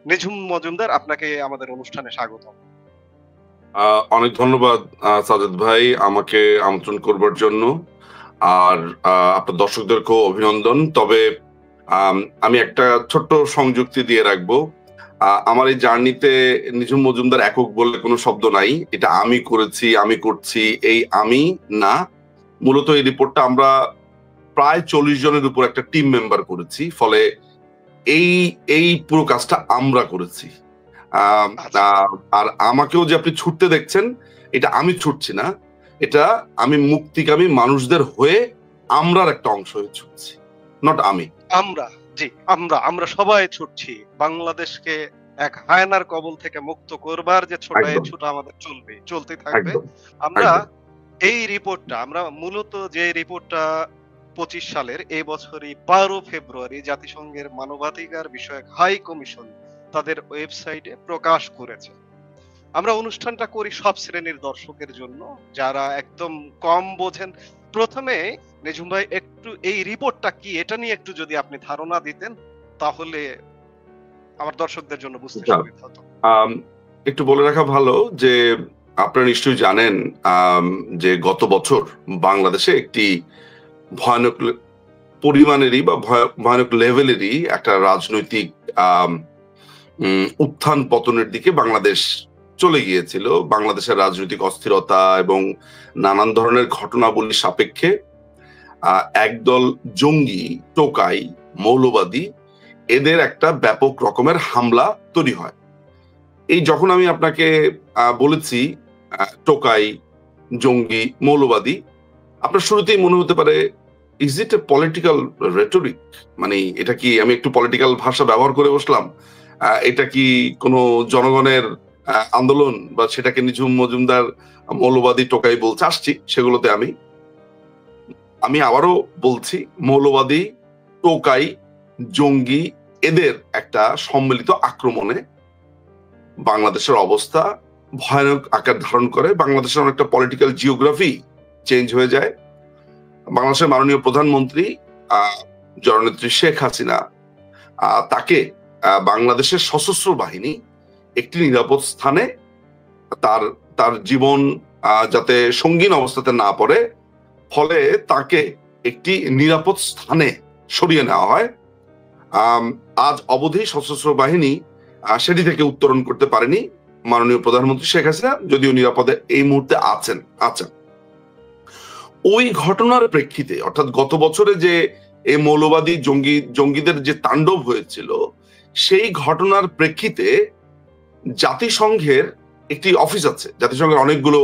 নিঝুম মজুমদার, আপনাকে আমাদের অনুষ্ঠানে স্বাগত। অনেক ধন্যবাদ সাজেদ ভাই আমাকে আমন্ত্রণ করবার জন্য। আর আপনার দর্শকদেরকেও অভিনন্দন। তবে আমি একটা ছোট্ট সংযুক্তি দিয়ে রাখবো। আমার এই জার্নিতে নিঝুম মজুমদার একক বলে কোনো শব্দ নাই। এটা আমি করেছি, আমি করছি, এই আমি না। মূলত এই রিপোর্টটা আমরা প্রায় 40 জনের উপর একটা টিম মেম্বার করেছি। ফলে এই এই পুরো কাজটা আমরা করেছি। আর আমাকেও যে আপনি ছুটতে দেখছেন, এটা আমি ছুটছি না, এটা আমি মুক্তিকামী মানুষদের হয়ে আমরার একটা অংশ হয়ে ছুটছি, নট আমি। আমরা সবাই ছুটছি বাংলাদেশকে এক হায়নার কবল থেকে মুক্ত করবার যে ছোটা আমাদের চলতে থাকবে। আমরা এই রিপোর্টটা, আমরা মূলত যে রিপোর্টটা 25 সালের এই বছরই 12 ফেব্রুয়ারি জাতিসংঘের মানবাধিকার বিষয়ক হাই কমিশন তাদের ওয়েবসাইটে প্রকাশ করেছে। আমরা অনুষ্ঠানটা করি সব শ্রেণীর দর্শকের জন্য, যারা একদম কম বোঝেন। প্রথমে নিঝুম ভাই, একটু এই রিপোর্টটা কি, এটা নিয়ে একটু যদি আপনি ধারণা দিতেন, তাহলে আমার দর্শকদের জন্য বুঝতে সুবিধা হতো। একটু বলে রাখা ভালো যে আপনারা নিশ্চয়ই জানেন যে গত বছর বাংলাদেশে একটি ভয়ানক পরিমাণেরই বা ভয়ানক লেভেলেরই একটা রাজনৈতিক উত্থান পতনের দিকে বাংলাদেশ চলে গিয়েছিল। বাংলাদেশের রাজনৈতিক অস্থিরতা এবং নানান ধরনের ঘটনাবলীর সাপেক্ষে একদল জঙ্গি, টোকাই, মৌলবাদী, এদের একটা ব্যাপক রকমের হামলা তৈরি হয়। এই যখন আমি আপনাকে বলেছি টোকাই, জঙ্গি, মৌলবাদী, আপনার শুরুতেই মনে হতে পারে is it a political rhetoric, মানে এটা কি আমি একটু পলিটিক্যাল ভাষা ব্যবহার করে বসলাম, এটা কি কোনো জনগণের আন্দোলন, বা সেটাকে নিঝুম মজুমদার মৌলবাদী টোকাই বলছে। আসছি সেগুলোতে। আমি আবারও বলছি, মৌলবাদী, টোকাই, জঙ্গি, এদের একটা সম্মিলিত আক্রমণে বাংলাদেশের অবস্থা ভয়ানক আকার ধারণ করে। বাংলাদেশের অনেকটা পলিটিক্যাল জিওগ্রাফি চেঞ্জ হয়ে যায়। বাংলাদেশের মাননীয় প্রধানমন্ত্রী জননেত্রী শেখ হাসিনা, তাকে বাংলাদেশের সশস্ত্র বাহিনী একটি নিরাপদ স্থানে, তার জীবন যাতে সঙ্গীন অবস্থাতে না পড়ে, ফলে তাকে একটি নিরাপদ স্থানে সরিয়ে নেওয়া হয়। আজ অবধি সশস্ত্র বাহিনী সেটি থেকে উত্তরণ করতে পারেনি। মাননীয় প্রধানমন্ত্রী শেখ হাসিনা যদিও নিরাপদে এই মুহূর্তে আছেন। আচ্ছা, ওই ঘটনার প্রেক্ষিতে, অর্থাৎ গত বছরে যে এই মৌলবাদী জঙ্গিদের যে তাণ্ডব হয়েছিল, সেই ঘটনার প্রেক্ষিতে জাতিসংঘের একটি অফিস আছে। জাতিসংঘের অনেকগুলো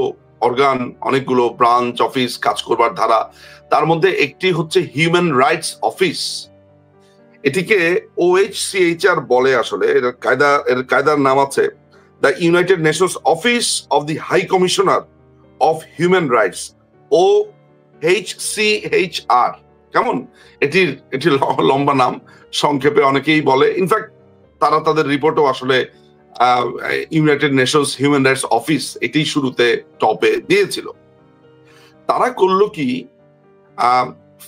অর্গান, অনেকগুলো ব্রাঞ্চ অফিস কাজ করবার ধারা, তার মধ্যে একটি হচ্ছে হিউম্যান রাইটস অফিস। এটিকে OHCHR বলে। আসলে এর কায়দার নাম আছে the United Nations office of the high commissioner of human rights, OHCHR। কেমন, এটি লম্বা নাম, সংক্ষেপে অনেকেই বলে। ইনফ্যাক্ট তারা তাদের রিপোর্টও আসলে United Nations human rights office এটি শুরুতে টপে দিয়েছিল। তারা করলো কি,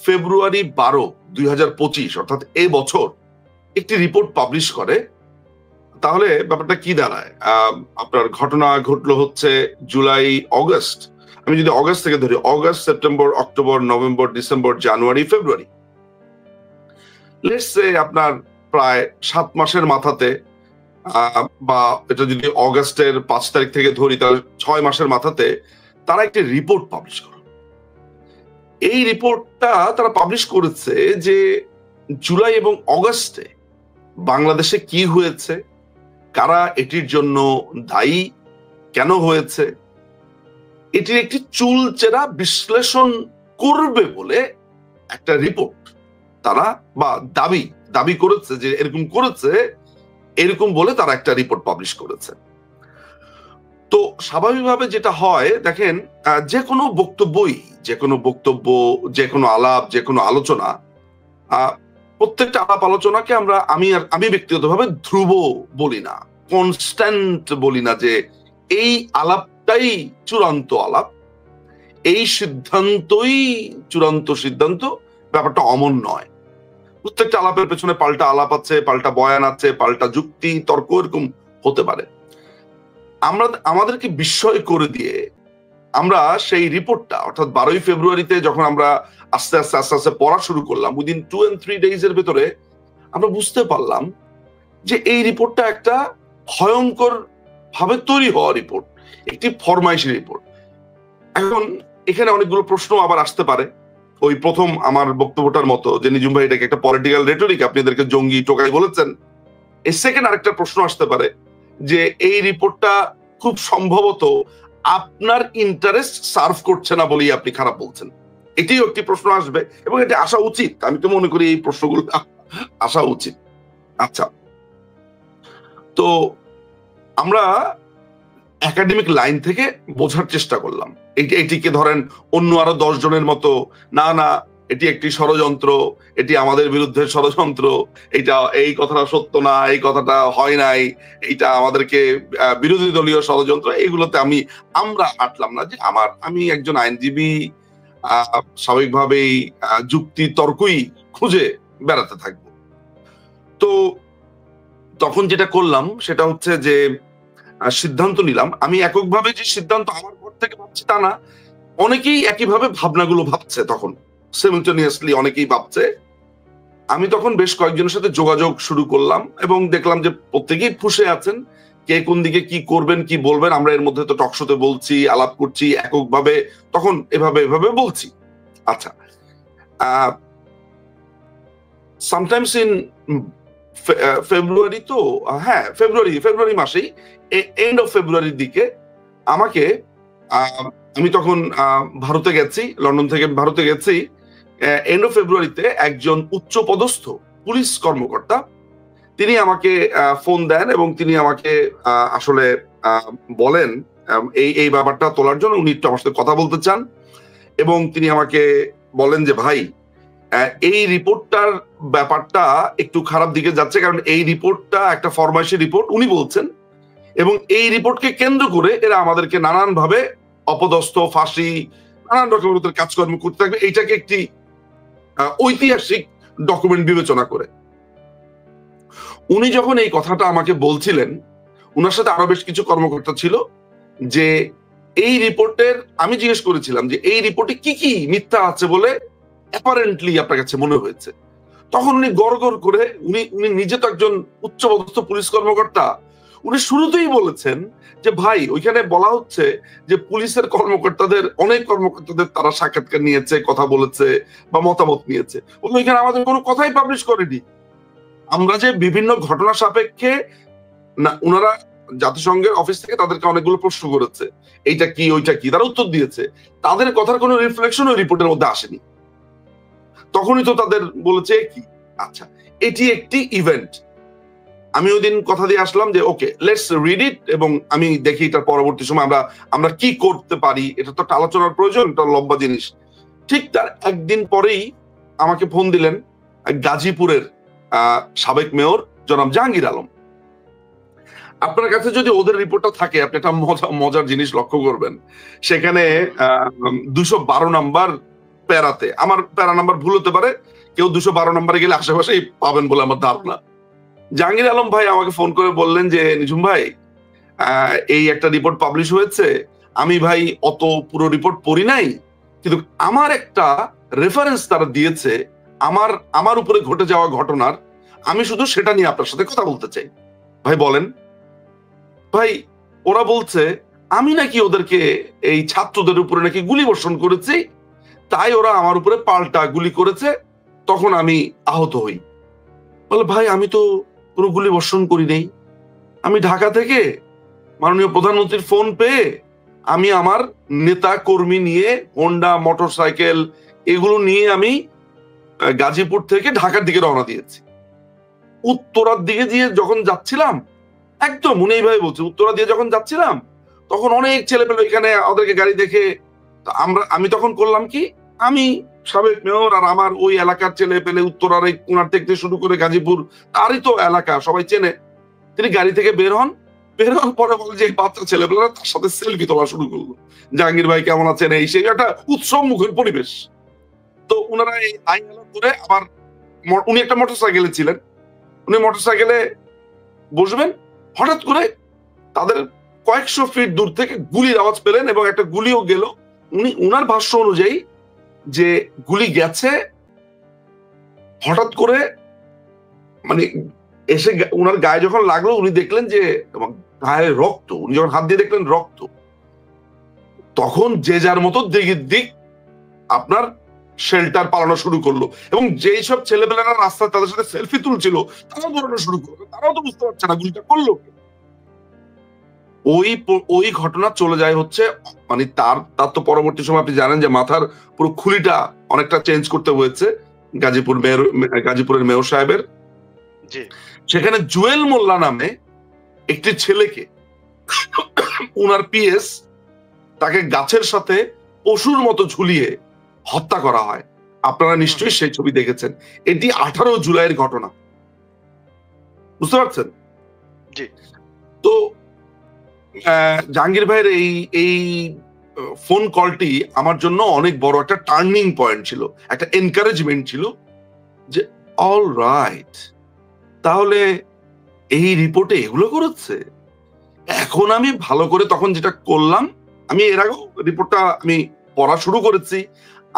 ফেব্রুয়ারি 12, 2025, অর্থাৎ এ বছর একটি রিপোর্ট পাবলিশ করে। তাহলে ব্যাপারটা কি দাঁড়ায়? আপনার ঘটনা ঘটলো হচ্ছে জুলাই, অগস্ট। আমি যদি অগস্ট থেকে ধরি, August, September, October, November, December, January, February, let's say আপনার প্রায় 7 মাসের মাথাতে, বা এটা যদি অগস্টের 5 তারিখ থেকে ধরি, তাহলে 6 মাসের মাথাতে তারা একটি রিপোর্ট পাবলিশ করে। এই রিপোর্টটা তারা পাবলিশ করেছে যে জুলাই এবং অগস্টে বাংলাদেশে কি হয়েছে, কারা এটির জন্য দায়ী, কেন হয়েছে, এটির একটি চুলচেরা বিশ্লেষণ করবে বলে একটা রিপোর্ট তারা, বা দাবি করেছে যে এরকম করেছে, এরকম বলে তারা একটা রিপোর্ট পাবলিশ করেছে। তো স্বাভাবিকভাবে যেটা হয়, দেখেন, যে কোনো বক্তব্যই, যে কোনো আলাপ, যে কোনো আলোচনা, প্রত্যেকটা আলাপ আলোচনাকে আমি ব্যক্তিগতভাবে ধ্রুব বলি না, কনস্ট্যান্ট বলি না, যে এই আলাপটাই চূড়ান্ত আলাপ, এই সিদ্ধান্তই চূড়ান্ত সিদ্ধান্ত। ব্যাপারটা অমন নয়। প্রত্যেকটা আলাপের পেছনে পাল্টা আলাপ আছে, পাল্টা বয়ান আছে, পাল্টা যুক্তি তর্ক এরকম হতে পারে। আমাদেরকে বিস্ময় করে দিয়ে আমরা সেই রিপোর্টটা অর্থাৎ 12ই ফেব্রুয়ারিতে যখন আমরা আস্তে আস্তে আস্তে আস্তে পড়া শুরু করলাম, উইদিন 2 and 3 days এর ভেতরে আমরা বুঝতে পারলাম যে এই রিপোর্টটা একটা ভয়ঙ্কর ভাবে তৈরি হওয়া রিপোর্ট, একটি ফরমাইশি রিপোর্ট। এখন এখানে অনেকগুলো প্রশ্ন আবার আসতে পারে, ওই প্রথম আমার বক্তব্যটার মতো যে নিঝুম ভাই এটাকে একটা পলিটিক্যাল রেটরিক, আপনি এদেরকে জঙ্গি টোকাই বলেছেন। এই সেকেন্ড আরেকটা প্রশ্ন আসতে পারে যে এই রিপোর্টটা খুব সম্ভবত আপনার ইন্টারেস্ট সার্ভ করছে না বলেই আপনি খারাপ বলছেন। এটিও একটি প্রশ্ন আসবে এবং এটা আসা উচিত, আমি তো মনে করি এই প্রশ্নগুলো আসা উচিত। আচ্ছা, তো আমরা একাডেমিক লাইন থেকে বোঝার চেষ্টা করলাম, এটিকে ধরেন অন্য আরো 10 জনের মতো না না এটি একটি ষড়যন্ত্র, এটি আমাদের বিরুদ্ধে ষড়যন্ত্র, এটা এই কথাটা সত্য না, এই কথাটা হয় নাই, এইটা আমাদেরকে বিরোধী দলীয় ষড়যন্ত্র, এইগুলোতে আমরা হাঁটলাম না। যে আমি একজন আইনজীবী, স্বাভাবিকভাবেই যুক্তি তর্কই খুঁজে বেড়াতে থাকবো। তো তখন যেটা করলাম সেটা হচ্ছে যে সিদ্ধান্ত নিলাম, আমি এককভাবে যে সিদ্ধান্ত আমার পর থেকে ভাবছি তা না, অনেকেই একইভাবে ভাবনাগুলো ভাবছে, তখন সিমিলটেনিয়াসলি অনেকেই ভাবছে। আমি তখন বেশ কয়েকজনের সাথে যোগাযোগ শুরু করলাম এবং দেখলাম যে প্রত্যেকেই ফুঁসে আছেন, কে কোন দিকে কি করবেন কি বলবেন। আমরা এর মধ্যে তো টকশোতে বলছি, আলাপ করছি এককভাবে, তখন এভাবে বলছি। আচ্ছা, সামটাইমস ইন ফেব্রুয়ারি, তো হ্যাঁ ফেব্রুয়ারি মাসেই, এন্ড অফ ফেব্রুয়ারির দিকে আমাকে, আমি তখন ভারতে গেছি, লন্ডন থেকে ভারতে গেছি, এন্ড অফ ফেব্রুয়ারিতে একজন উচ্চ পদস্থ পুলিশ কর্মকর্তা তিনি আমাকে ফোন দেন এবং তিনি আমাকে আসলে বলেন এই ব্যাপারটা তোলার জন্য উনি একটু আমার সাথে কথা বলতে চান। এবং তিনি আমাকে বলেন যে ভাই, এই রিপোর্টটার ব্যাপারটা একটু খারাপ দিকে যাচ্ছে, কারণ এই রিপোর্টটা একটা ফরমাইশি রিপোর্ট উনি বলছেন, এবং এই রিপোর্টকে কেন্দ্র করে এরা আমাদেরকে নানান ভাবে অপদস্থ, ফাঁসি, নানান রকমের কাজকর্ম করতে থাকবে, এইটাকে একটি ঐতিহাসিক ডকুমেন্ট বিবেচনা করে। উনি যখন এই কথাটা আমাকে বলছিলেন, উনার সাথে আরো বেশ কিছু কর্মকর্তা ছিল, যে এই রিপোর্টের, আমি জিজ্ঞেস করেছিলাম যে এই রিপোর্টে কি কি মিথ্যা আছে বলে অ্যাপারেন্টলি আপনার কাছে মনে হয়েছে। তখন উনি গড় করে, উনি নিজে তো একজন উচ্চপদস্থ পুলিশ কর্মকর্তা, উনি শুরুতেই বলেছেন যে ভাই, ওইখানে বলা হচ্ছে যে পুলিশের কর্মকর্তাদের, অনেক কর্মকর্তাদের তারা সাক্ষাৎকার নিয়েছে, কথা বলেছে বা মতামত নিয়েছে, ওইখানে আমাদের কোনো কথাই পাবলিশ করেনি। আমরা যে বিভিন্ন ঘটনা সাপেক্ষে না, ওনারা জাতিসংঘের অফিস থেকে তাদেরকে অনেকগুলো প্রশ্ন করেছে, এইটা কি ওইটা কি, তারা উত্তর দিয়েছে, তাদের কথার কোনো রিফ্লেকশন ওই রিপোর্টের মধ্যে আসেনি। তখনই তো তাদের বলেছে কি, আচ্ছা এটি একটি ইভেন্ট। আমি ওই দিন কথা দিয়ে আসলাম যে ওকে, লেটস রিড ইট, এবং আমি দেখি এটার পরবর্তী সময় আমরা কি করতে পারি, এটা তো একটা আলোচনার প্রয়োজন, এটা লম্বা জিনিস। ঠিক তার একদিন পরেই আমাকে ফোন দিলেন গাজীপুরের সাবেক মেয়র জনাব জাহাঙ্গীর আলম। আপনার কাছে যদি ওদের রিপোর্টটা থাকে, আপনি একটা মজার জিনিস লক্ষ্য করবেন, সেখানে 212 নাম্বার প্যারাতে, আমার প্যারা নাম্বার ভুল হতে পারে, কেউ 212 নাম্বারে গেলে আশেপাশেই পাবেন বলে আমার ধারণা। জাহাঙ্গীর আলম ভাই আমাকে ফোন করে বললেন যে নিঝুম ভাই, এই একটা রিপোর্ট পাবলিশ হয়েছে, আমি ভাই অত পুরো রিপোর্ট পড়ি নাই, কিন্তু আমার একটা রেফারেন্স তারা দিয়েছে আমার উপরে ঘটে যাওয়া ঘটনার, আমি শুধু সেটা নিয়ে আপনার সাথে কথা বলতে চাই। ভাই বলেন। ভাই ওরা বলছে আমি নাকি ওদেরকে, এই ছাত্রদের উপরে নাকি গুলি বর্ষণ করেছি, তাই ওরা আমার উপরে পাল্টা গুলি করেছে, তখন আমি আহত হই। বলে ভাই, আমি তো কোনো গুলি বর্ষণ করি নেই, আমি ঢাকা থেকে মাননীয় প্রধানমন্ত্রীর ফোন পেয়ে আমি আমার নেতা কর্মী নিয়ে, হোন্ডা মোটরসাইকেল এগুলো নিয়ে আমি গাজীপুর থেকে ঢাকার দিকে রওনা দিয়েছি। উত্তরার দিকে দিয়ে যখন যাচ্ছিলাম, একদম উনি এইভাবে বলছে, উত্তরা দিয়ে যখন যাচ্ছিলাম তখন অনেক ছেলে পেলে এখানে, ওদেরকে গাড়ি দেখে আমি তখন করলাম কি, আমি সাবেক মেয়র আর আমার ওই এলাকার ছেলে পেলে, উত্তরার এই কোনার থেকে শুরু করে গাজীপুর, তারই তো এলাকা, সবাই চেনে। তিনি গাড়ি থেকে বের হওয়ার পরে বলে যে বাচ্চা ছেলেপেলেরা তার সাথে সেলফি তোলা শুরু করলো, জাহাঙ্গীর ভাই কেমন আছেন, এই সেই একটা উৎসব মুখের পরিবেশ। তো ওনারা এই আইন করে আবার উনি একটা মোটরসাইকেলে ছিলেন, উনি মোটরসাইকেলে বসবেন, হঠাৎ করে তাদের কয়েকশো ফিট দূর থেকে গুলির আওয়াজ পেলেন এবং একটা গুলিও গেল। উনার ভাষ্য অনুযায়ী যে গুলি গেছে, হঠাৎ করে মানে এসে উনার গায়ে যখন লাগলো উনি দেখলেন যে গায়ে রক্ত, উনি যখন হাত দিয়ে দেখলেন রক্ত, তখন যে যার মতো দিক আপনার শেল্টার পালানো শুরু করলো। এবং যেই সব ছেলেপেলেরা রাস্তায় তাদের সাথে সেলফি তুলছিল তারাও দৌড়ানো শুরু করলো, তারাও তো বুঝতে পারছে না গুলিটা করলো। ওই ঘটনা চলে যায় হচ্ছে মানে তার তো পরবর্তী সময় আপনি জানেন যে মাথার পুরো খুলিটা অনেকটা চেঞ্জ করতে হয়েছে গাজীপুরের মেয়র সাহেবের। সেখানে জুয়েল মোল্লা নামে একটি ছেলেকে উনার পিএস তাকে গাছের সাথে পশুর মতো ঝুলিয়ে হত্যা করা হয়। আপনারা নিশ্চয়ই সেই ছবি দেখেছেন। এটি 18 জুলাইয়ের ঘটনা, বুঝতে পারছেন? তো জাহাঙ্গীর ভাইয়ের এই ফোন কলটি আমার জন্য অনেক বড় একটা টার্নিং পয়েন্ট ছিল, একটা এনকারেজমেন্ট ছিল যে অল রাইট, তাহলে এই রিপোর্টে এগুলো করেছে। এখন আমি ভালো করে তখন যেটা করলাম, আমি এর আগেও রিপোর্টটা আমি পড়া শুরু করেছি,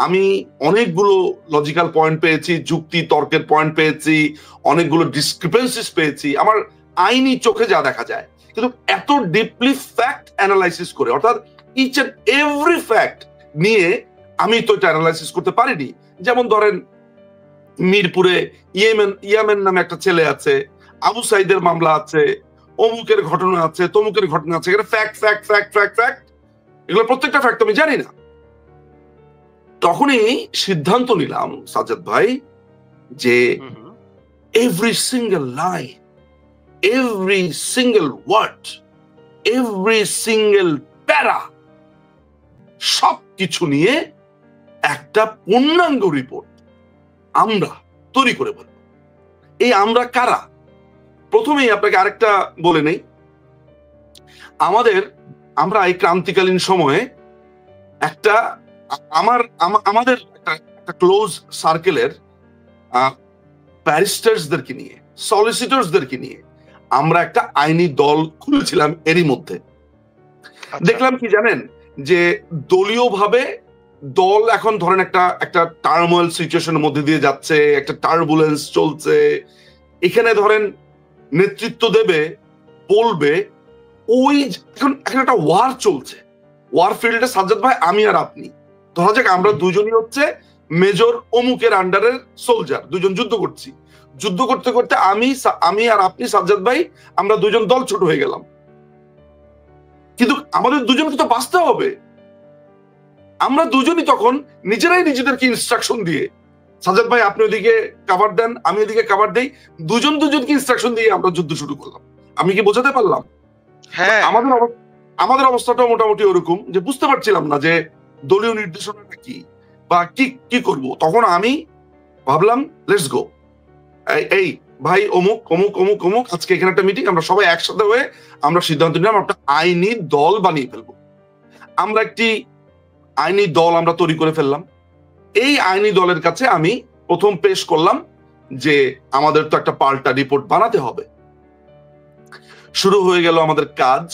আমি অনেকগুলো লজিক্যাল পয়েন্ট পেয়েছি, যুক্তি তর্কের পয়েন্ট পেয়েছি, অনেকগুলো ডিসক্রিপেন্সিস পেয়েছি আমার আইনি চোখে যা দেখা যায়। কিন্তু এত ডিপলি ফ্যাক্ট অ্যানালাইসিস করে, অর্থাৎ ইচ এন্ড এভরি ফ্যাক্ট নিয়ে আমি তো এটা অ্যানালাইসিস করতে পারিনি। যেমন ধরেন মিরপুরে ইয়ামেন নামে একটা ছেলে আছে, আবু সাইদের মামলা আছে, অমুকের ঘটনা আছে, তমুকের ঘটনা আছে, এখানে fact fact fact fact fact, এগুলো প্রত্যেকটা ফ্যাক্ট আমি জানি না। তখনই সিদ্ধান্ত নিলাম সাজ্জাদ ভাই যে every single line, every single word, every single para, সবকিছু নিয়ে একটা পূর্ণাঙ্গ রিপোর্ট আমরা তৈরি করে বলব। এই আমরা কারা? প্রথমেই আপনাকে আরেকটা বলে নেই, আমরা এই ক্রান্তিকালীন সময়ে আমাদের একটা ক্লোজ সার্কেলের ব্যারিস্টার্সদেরকে নিয়ে, সলিসিটরসদেরকে নিয়ে আমরা একটা আইনি দল খুলেছিলাম। এরই মধ্যে দেখলাম কি জানেন, যে দলীয়ভাবে দল এখন ধরেন একটা টার্মোয়েল সিচুয়েশনের মধ্যে দিয়ে যাচ্ছে, একটা টার্বুলেন্স চলছে। এখানে ধরেন নেতৃত্ব দেবে, বলবে, ওই এখন একটা ওয়ার চলছে। ওয়ার ফিল্ডে সাজ্জাদ ভাই আমি আর আপনি, ধরা যাক আমরা দুজনই হচ্ছে মেজর অমুকের আন্ডারের সোলজার, দুজন যুদ্ধ করছি। যুদ্ধ করতে করতে আমি আর আপনি সাজ্জাদ ভাই আমরা দুজন দল ছোট হয়ে গেলাম, কিন্তু আমাদের দুজনকে তো বাঁচতে হবে। আমরা দুজনই তখন নিজেরাই নিজেদেরকে ইনস্ট্রাকশন দিয়ে, সাজ্জাদ ভাই আপনি ওদিকে কভার দেন, আমি ওদিকে কভার দেই, দুজনকে ইনস্ট্রাকশন দিয়ে আমরা যুদ্ধ শুরু করলাম। আমি কি বোঝাতে পারলাম? হ্যাঁ, আমাদের অবস্থাটা মোটামুটি ওরকম যে বুঝতে পারছিলাম না যে দলীয় নির্দেশনাটা কি বা কি করব। তখন আমি ভাবলাম লেটস গো, এই ভাই অমুক অমুক অমুক অমুক, আজকে এখানে একটা মিটিং, আমরা সবাই একসাথে হয়ে আমরা সিদ্ধান্ত নিলাম একটা আইনি দল বানিয়ে ফেলবো। আমরা একটি আইনি দল আমরা তৈরি করে ফেললাম। এই আইনি দলের কাছে আমি প্রথম পেশ করলাম যে আমাদের তো একটা পাল্টা রিপোর্ট বানাতে হবে। শুরু হয়ে গেল আমাদের কাজ।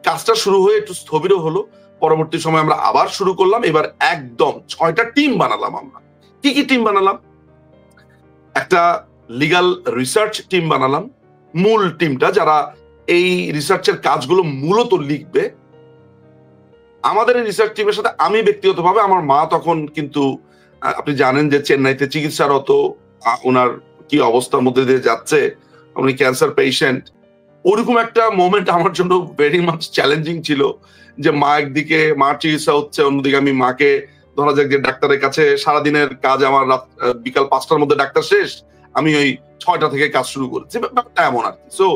কাজটা শুরু হয়ে একটু স্থবিরও হলো। পরবর্তী সময় আমরা আবার শুরু করলাম। এবার একদম 6টা টিম বানালাম। আমরা কি টিম বানালাম? একটা লিগ্যাল রিসার্চ টিম বানালাম, মূল টিমটা যারা এই রিসার্চের কাজগুলো মূলত লিখবে। আমাদের এই রিসার্চ টিমের সাথে আমি ব্যক্তিগতভাবে, আমার মা তখন কিন্তু আপনি জানেন যে চেন্নাইতে চিকিৎসারত, ওনার কি অবস্থার মধ্যে দিয়ে যাচ্ছে, উনি ক্যান্সার পেশেন্ট। ওরকম একটা মোমেন্ট আমার জন্য ভেরি মাচ চ্যালেঞ্জিং ছিল যে একদিকে মার চিকিৎসা হচ্ছে, অন্যদিকে আমি মাকে, ধরা যাক যে ডাক্তারের কাছে সারাদিনের কাজ আমার বিকাল 5টার মধ্যে ডাক্তার শেষ, আমি ওই 6টা থেকে কাজ শুরু করেছি, ব্যাপারটা এমন আর কি। সো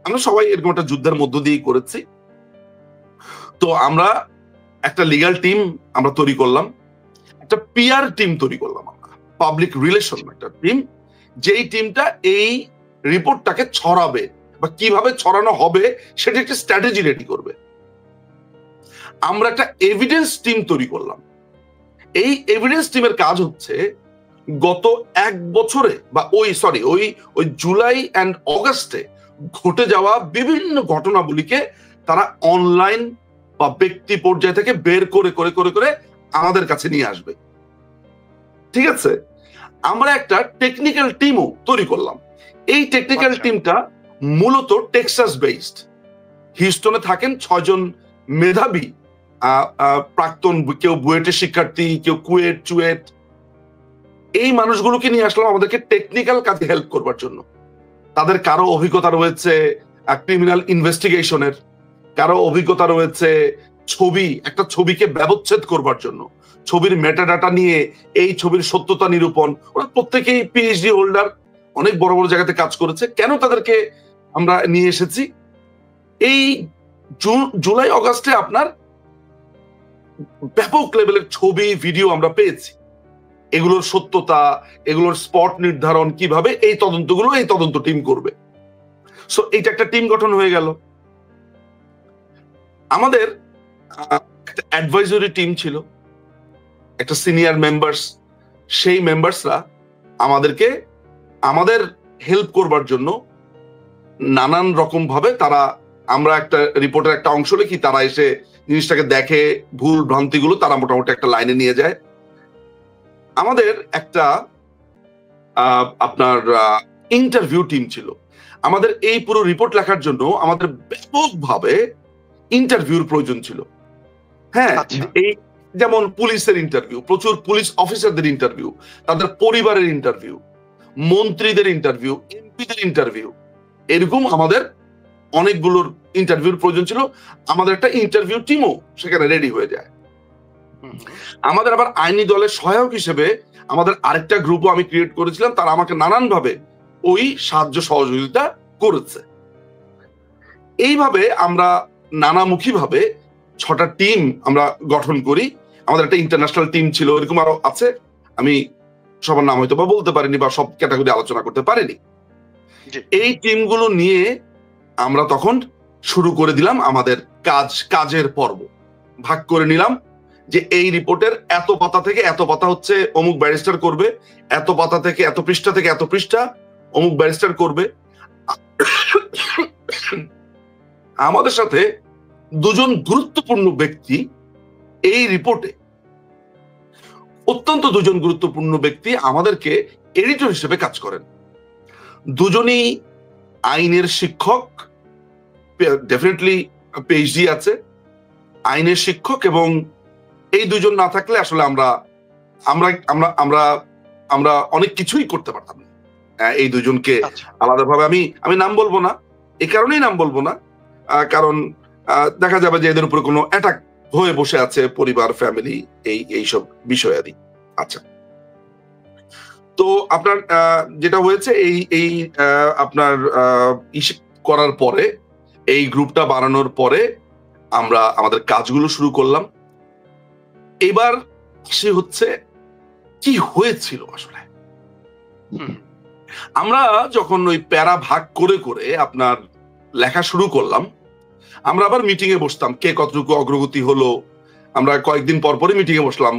আমরা সবাই এরকম একটা যুদ্ধের মধ্য দিয়ে করেছি। তো আমরা একটা লিগ্যাল টিম আমরা তৈরি করলাম, একটা পিআর টিম তৈরি করলাম, আমরা পাবলিক রিলেশন একটা টিম, যেই টিমটা এই রিপোর্টটাকে ছড়াবে বা কিভাবে ছড়ানো হবে সেটা একটা স্ট্র্যাটেজি রেডি করবে। আমরা একটা এভিডেন্স টিম তৈরি করলাম। এই এভিডেন্স টিমের কাজ হচ্ছে গত 1 বছরে বা ওই জুলাই অ্যান্ড অগাস্টে ঘটে যাওয়া বিভিন্ন ঘটনাবলীকে তারা অনলাইন বা ব্যক্তি পর্যায় থেকে বের করে করে করে করে আমাদের কাছে নিয়ে আসবে। ঠিক আছে, আমরা একটা টেকনিক্যাল টিমও তৈরি করলাম। এই টেকনিক্যাল টিমটা মূলত টেক্সাস বেসড। হিউস্টনে থাকেন 6 জন মেধাবী প্রাক্তন, কেউ বুয়েটের শিক্ষার্থী, কেউ কুয়েট চুয়েট। এই মানুষগুলোকে নিয়ে আসলাম আমাদেরকে টেকনিক্যাল কাজে হেল্প করবার জন্য। তাদের কারো অভিজ্ঞতা রয়েছে ক্রিমিনাল ইনভেস্টিগেশনের, কারো অভিজ্ঞতা রয়েছে একটা ছবিকে ব্যবচ্ছেদ করবার জন্য, ছবির মেটাডাটা নিয়ে এই ছবির সত্যতা নিরূপণ। ওরা প্রত্যেকেই পিএইচডি হোল্ডার, অনেক বড় বড় জায়গাতে কাজ করেছে। কেন তাদেরকে আমরা নিয়ে এসেছি? এই জুলাই অগাস্টে আপনার ব্যাপক লেভেলের ছবি ভিডিও আমরা পেয়েছি। এগুলোর সত্যতা, এগুলোর স্পট নির্ধারণ কিভাবে, এই তদন্ত টিম করবে। সো এইটা একটা টিম গঠন হয়ে গেল। আমাদের একটা অ্যাডভাইজরি টিম ছিল, একটা সিনিয়র মেম্বার্স। সেই মেম্বার্সরা আমাদের হেল্প করবার জন্য নানান রকম ভাবে আমরা একটা রিপোর্টের একটা অংশ লিখি, তারা এসে জিনিসটাকে দেখে, ভুল ভ্রান্তিগুলো তারা মোটামুটি একটা লাইনে নিয়ে যায়। আমাদের একটা আপনার ইন্টারভিউ টিম ছিল। আমাদের এই পুরো রিপোর্ট লেখার জন্য আমাদের ব্যাপকভাবে ইন্টারভিউর প্রয়োজন ছিল। হ্যাঁ, এই যেমন পুলিশের ইন্টারভিউ, প্রচুর পুলিশ অফিসারদের ইন্টারভিউ, তাদের পরিবারের ইন্টারভিউ, মন্ত্রীদের ইন্টারভিউ, এমপিদের ইন্টারভিউ, এরকম আমাদের অনেকগুলোর ইন্টারভিউর প্রয়োজন ছিল। আমাদের একটা ইন্টারভিউ টিমও সেখানে রেডি হয়ে যায়। আমাদের আবার আইনি দলের সহায়ক হিসেবে আমাদের আরেকটা গ্রুপও আমি ক্রিয়েট করেছিলাম। তারা আমাকে নানানভাবে ওই সাহায্য সহযোগিতা করেছে। এইভাবে আমরা নানামুখী ভাবে 6টা টিম আমরা গঠন করি। আমাদের একটা ইন্টারন্যাশনাল টিম ছিল, এরকম আরো আছে, আমি সবার নাম হয়তো বা বলতে পারিনি বা সব ক্যাটাগরি আলোচনা করতে পারিনি। এই টিমগুলো নিয়ে আমরা তখন শুরু করে দিলাম আমাদের কাজের পর্ব। ভাগ করে নিলাম যে এই রিপোর্টের এত পাতা থেকে এত পাতা হচ্ছে অমুক ব্যারিস্টার করবে, এত পাতা থেকে এত পৃষ্ঠা থেকে এত পৃষ্ঠা অমুক ব্যারিস্টার করবে। আমাদের সাথে 2 জন গুরুত্বপূর্ণ ব্যক্তি এই রিপোর্টে, অত্যন্ত 2 জন গুরুত্বপূর্ণ ব্যক্তি আমাদেরকে এডিটর হিসেবে কাজ করেন। 2 জনই আইনের শিক্ষক, ডেফিনেটলি পিএইচডি আছে, আইনের শিক্ষক, এবং এই 2 জন না থাকলে আসলে আমরা আমরা আমরা আমরা আমরা অনেক কিছুই করতে পারতাম না। এই 2 জনকে আলাদাভাবে আমি নাম বলবো না, এই কারণেই নাম বলবো না, কারণ দেখা যাবে যে এদের উপরে কোনো অ্যাটাক হয়ে বসে আছে পরিবার, ফ্যামিলি, এইসব বিষয়াদি। আচ্ছা, তো আপনার যেটা হয়েছে এই আপনার করার পরে, এই গ্রুপটা বানানোর পরে আমরা আমাদের কাজগুলো শুরু করলাম। এবার সে হচ্ছে কি হয়েছিল আসলে। আমরা যখন ওই প্যারা ভাগ করে করে আপনার লেখা শুরু করলাম, আমরা আবার মিটিং এ বসতাম, কে কতটুকু অগ্রগতি হলো। আমরা কয়েকদিন পর পরই মিটিং এ বসলাম।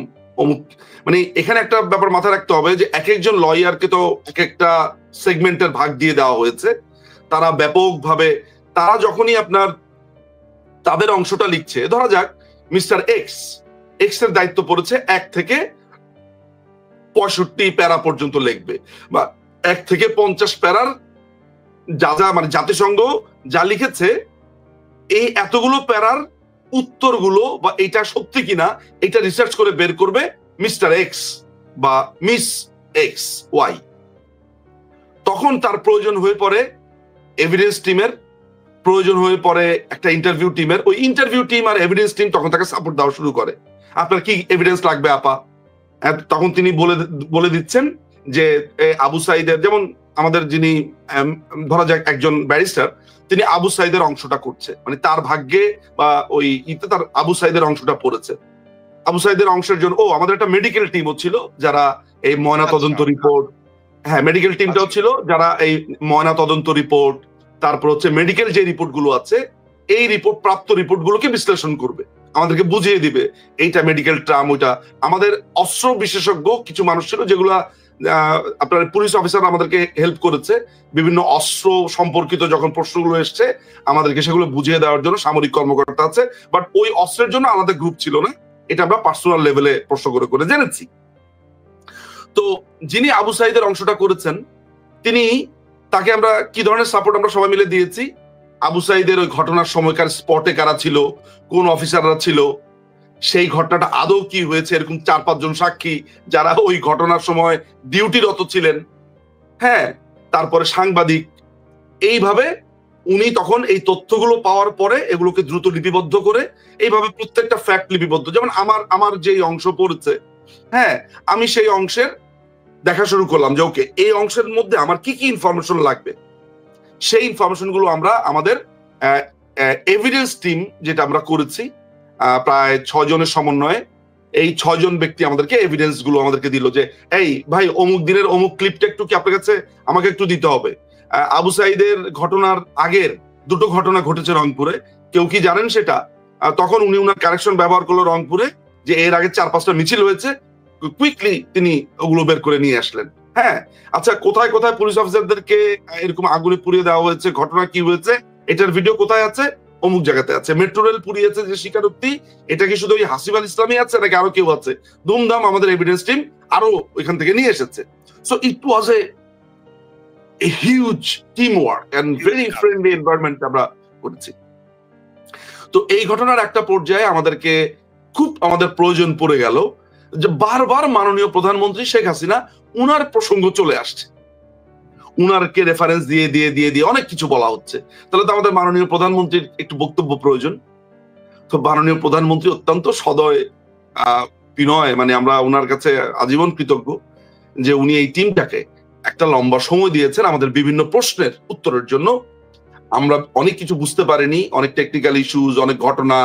মানে এখানে একটা ব্যাপার মাথায় রাখতে হবে যে এক একজন লয়ারকে তো এক একটা সেগমেন্টের ভাগ দিয়ে দেওয়া হয়েছে। তারা ব্যাপকভাবে, তারা যখনই আপনার তাদের অংশটা লিখছে, ধরা যাক মিস্টার এক্স এর দায়িত্ব পড়েছে 1 থেকে 65 প্যারা পর্যন্ত লিখবে, বা 1 থেকে 50 প্যারার যা মানে জাতিসংঘ যা লিখেছে, এই এতগুলো প্যারার উত্তরগুলো বা এটা সত্যি কিনা এটা রিসার্চ করে বের করবে মিস্টার এক্স বা মিস এক্স ওয়াই। তখন তার প্রয়োজন হয়ে পড়ে এভিডেন্স টিমের, প্রয়োজন হয়ে পড়ে একটা ইন্টারভিউ টিমের। ওই ইন্টারভিউ টিম আর এভিডেন্স টিম তখন তাকে সাপোর্ট দেওয়া শুরু করে। আপনার কি এভিডেন্স লাগবে আপা? তখন তিনি বলে দিচ্ছেন যে আবু সাইদের, যেমন আমাদের যিনি ধরা যাক একজন ব্যারিস্টার, তিনি আবু সাইদের অংশটা করছে, মানে তার ভাগ্যে বা ওই তার আবু সাইদের অংশটা পড়েছে। আবু সাইদের অংশের জন্য আমাদের একটা মেডিকেল টিমও ছিল যারা এই ময়না তদন্ত রিপোর্ট, হ্যাঁ মেডিকেল টিমটাও ছিল যারা এই ময়না তদন্ত রিপোর্ট, তারপর হচ্ছে মেডিকেল যে রিপোর্ট গুলো আছে, এই রিপোর্ট প্রাপ্ত রিপোর্ট গুলোকে বিশ্লেষণ করবে, আমাদেরকে বুঝিয়ে দিবে এইটা মেডিকেল ট্রাম, ওইটা। আমাদের অস্ত্র বিশেষজ্ঞ কিছু মানুষ ছিল যেগুলা আপনার পুলিশ অফিসার আমাদেরকে হেল্প করেছে বিভিন্ন অস্ত্র সম্পর্কিত যখন প্রশ্নগুলো এসছে আমাদেরকে সেগুলো বুঝিয়ে দেওয়ার জন্য সামরিক কর্মকর্তা আছে, বাট ওই অস্ত্রের জন্য আলাদা গ্রুপ ছিল না, এটা আমরা পার্সোনাল লেভেলে প্রশ্ন করে করে জেনেছি। তো যিনি আবু সাইদের অংশটা করেছেন তাকে আমরা কি ধরনের সাপোর্ট আমরা সবাই মিলে দিয়েছি, আবু সাইদের ওই ঘটনার সময়কার স্পটে কারা ছিল, কোন অফিসাররা ছিল, সেই ঘটনাটা আদৌ কি হয়েছে, এরকম 4-5 জন সাক্ষী যারা ওই ঘটনার সময় ডিউটিরত ছিলেন, হ্যাঁ, তারপরে সাংবাদিক, এইভাবে উনি তখন এই তথ্যগুলো পাওয়ার পরে এগুলোকে দ্রুত লিপিবদ্ধ করে এইভাবে প্রত্যেকটা ফ্যাক্ট লিপিবদ্ধ, যেমন আমার যেই অংশ পড়েছে, হ্যাঁ, আমি সেই অংশের দেখা শুরু করলাম যে ওকে এই অংশের মধ্যে আমার কি কি ইনফরমেশন লাগবে, সেই ইনফরমেশন গুলো আমরা আমাদের এভিডেন্স টিম যেটা আমরা করেছি প্রায় 6 জনের সমন্বয়ে, এই 6 জন ব্যক্তি আমাদেরকে এভিডেন্স গুলো আমাদেরকে দিল যে এই ভাই অমুক দিনের অমুক ক্লিপটা একটু কি আপনার কাছে আমাকে একটু দিতে হবে, আবু সাইদের ঘটনার আগের 2টো ঘটনা ঘটেছে রংপুরে, কেউ কি জানেন সেটা? তখন উনি উনার কারেকশন ব্যবহার করলো রংপুরে যে এর আগে 4-5টা মিছিল হয়েছে, কুইকলি তিনি ওগুলো বের করে নিয়ে আসলেন। হ্যাঁ, আচ্ছা, কোথায় কোথায় পুলিশ অফিসারদেরকে এরকম আগুনে পুড়িয়ে দেওয়া হয়েছে, ঘটনা কি হয়েছে, এটার ভিডিও কোথায় আছে, অমুক জায়গাতে আছে। মেট্রো রেল পুড়িয়েছে যে স্বীকারোক্তি, এটা কি শুধু ওই হাসিব আল ইসলামই আছে নাকি আরো কেউ আছে? ধুমধাম আমাদের এভিডেন্স টিম আরো ওইখান থেকে নিয়ে এসেছে। So it was a huge team work and very friendly environment আমরা করেছি। তো এই ঘটনার একটা পর্যায়ে আমাদেরকে খুব আমাদের প্রয়োজন পড়ে গেল যে বারবার মাননীয় প্রধানমন্ত্রী শেখ হাসিনা উনার প্রসঙ্গ চলে আসছে, উনারকে রেফারেন্স দিয়ে দিয়ে দিয়ে দিয়ে অনেক কিছু বলা হচ্ছে, তাহলে তো আমাদের মাননীয় প্রধানমন্ত্রীর একটু বক্তব্য প্রয়োজন। তো মাননীয় প্রধানমন্ত্রী অত্যন্ত সদয় বিনয়, মানে আমরা ওনার কাছে আজীবন কৃতজ্ঞ যে উনি এই টিমটাকে একটা লম্বা সময় দিয়েছেন আমাদের বিভিন্ন প্রশ্নের উত্তরের জন্য। আমরা অনেক কিছু বুঝতে পারিনি, অনেক টেকনিক্যাল ইস্যুজ, অনেক ঘটনা,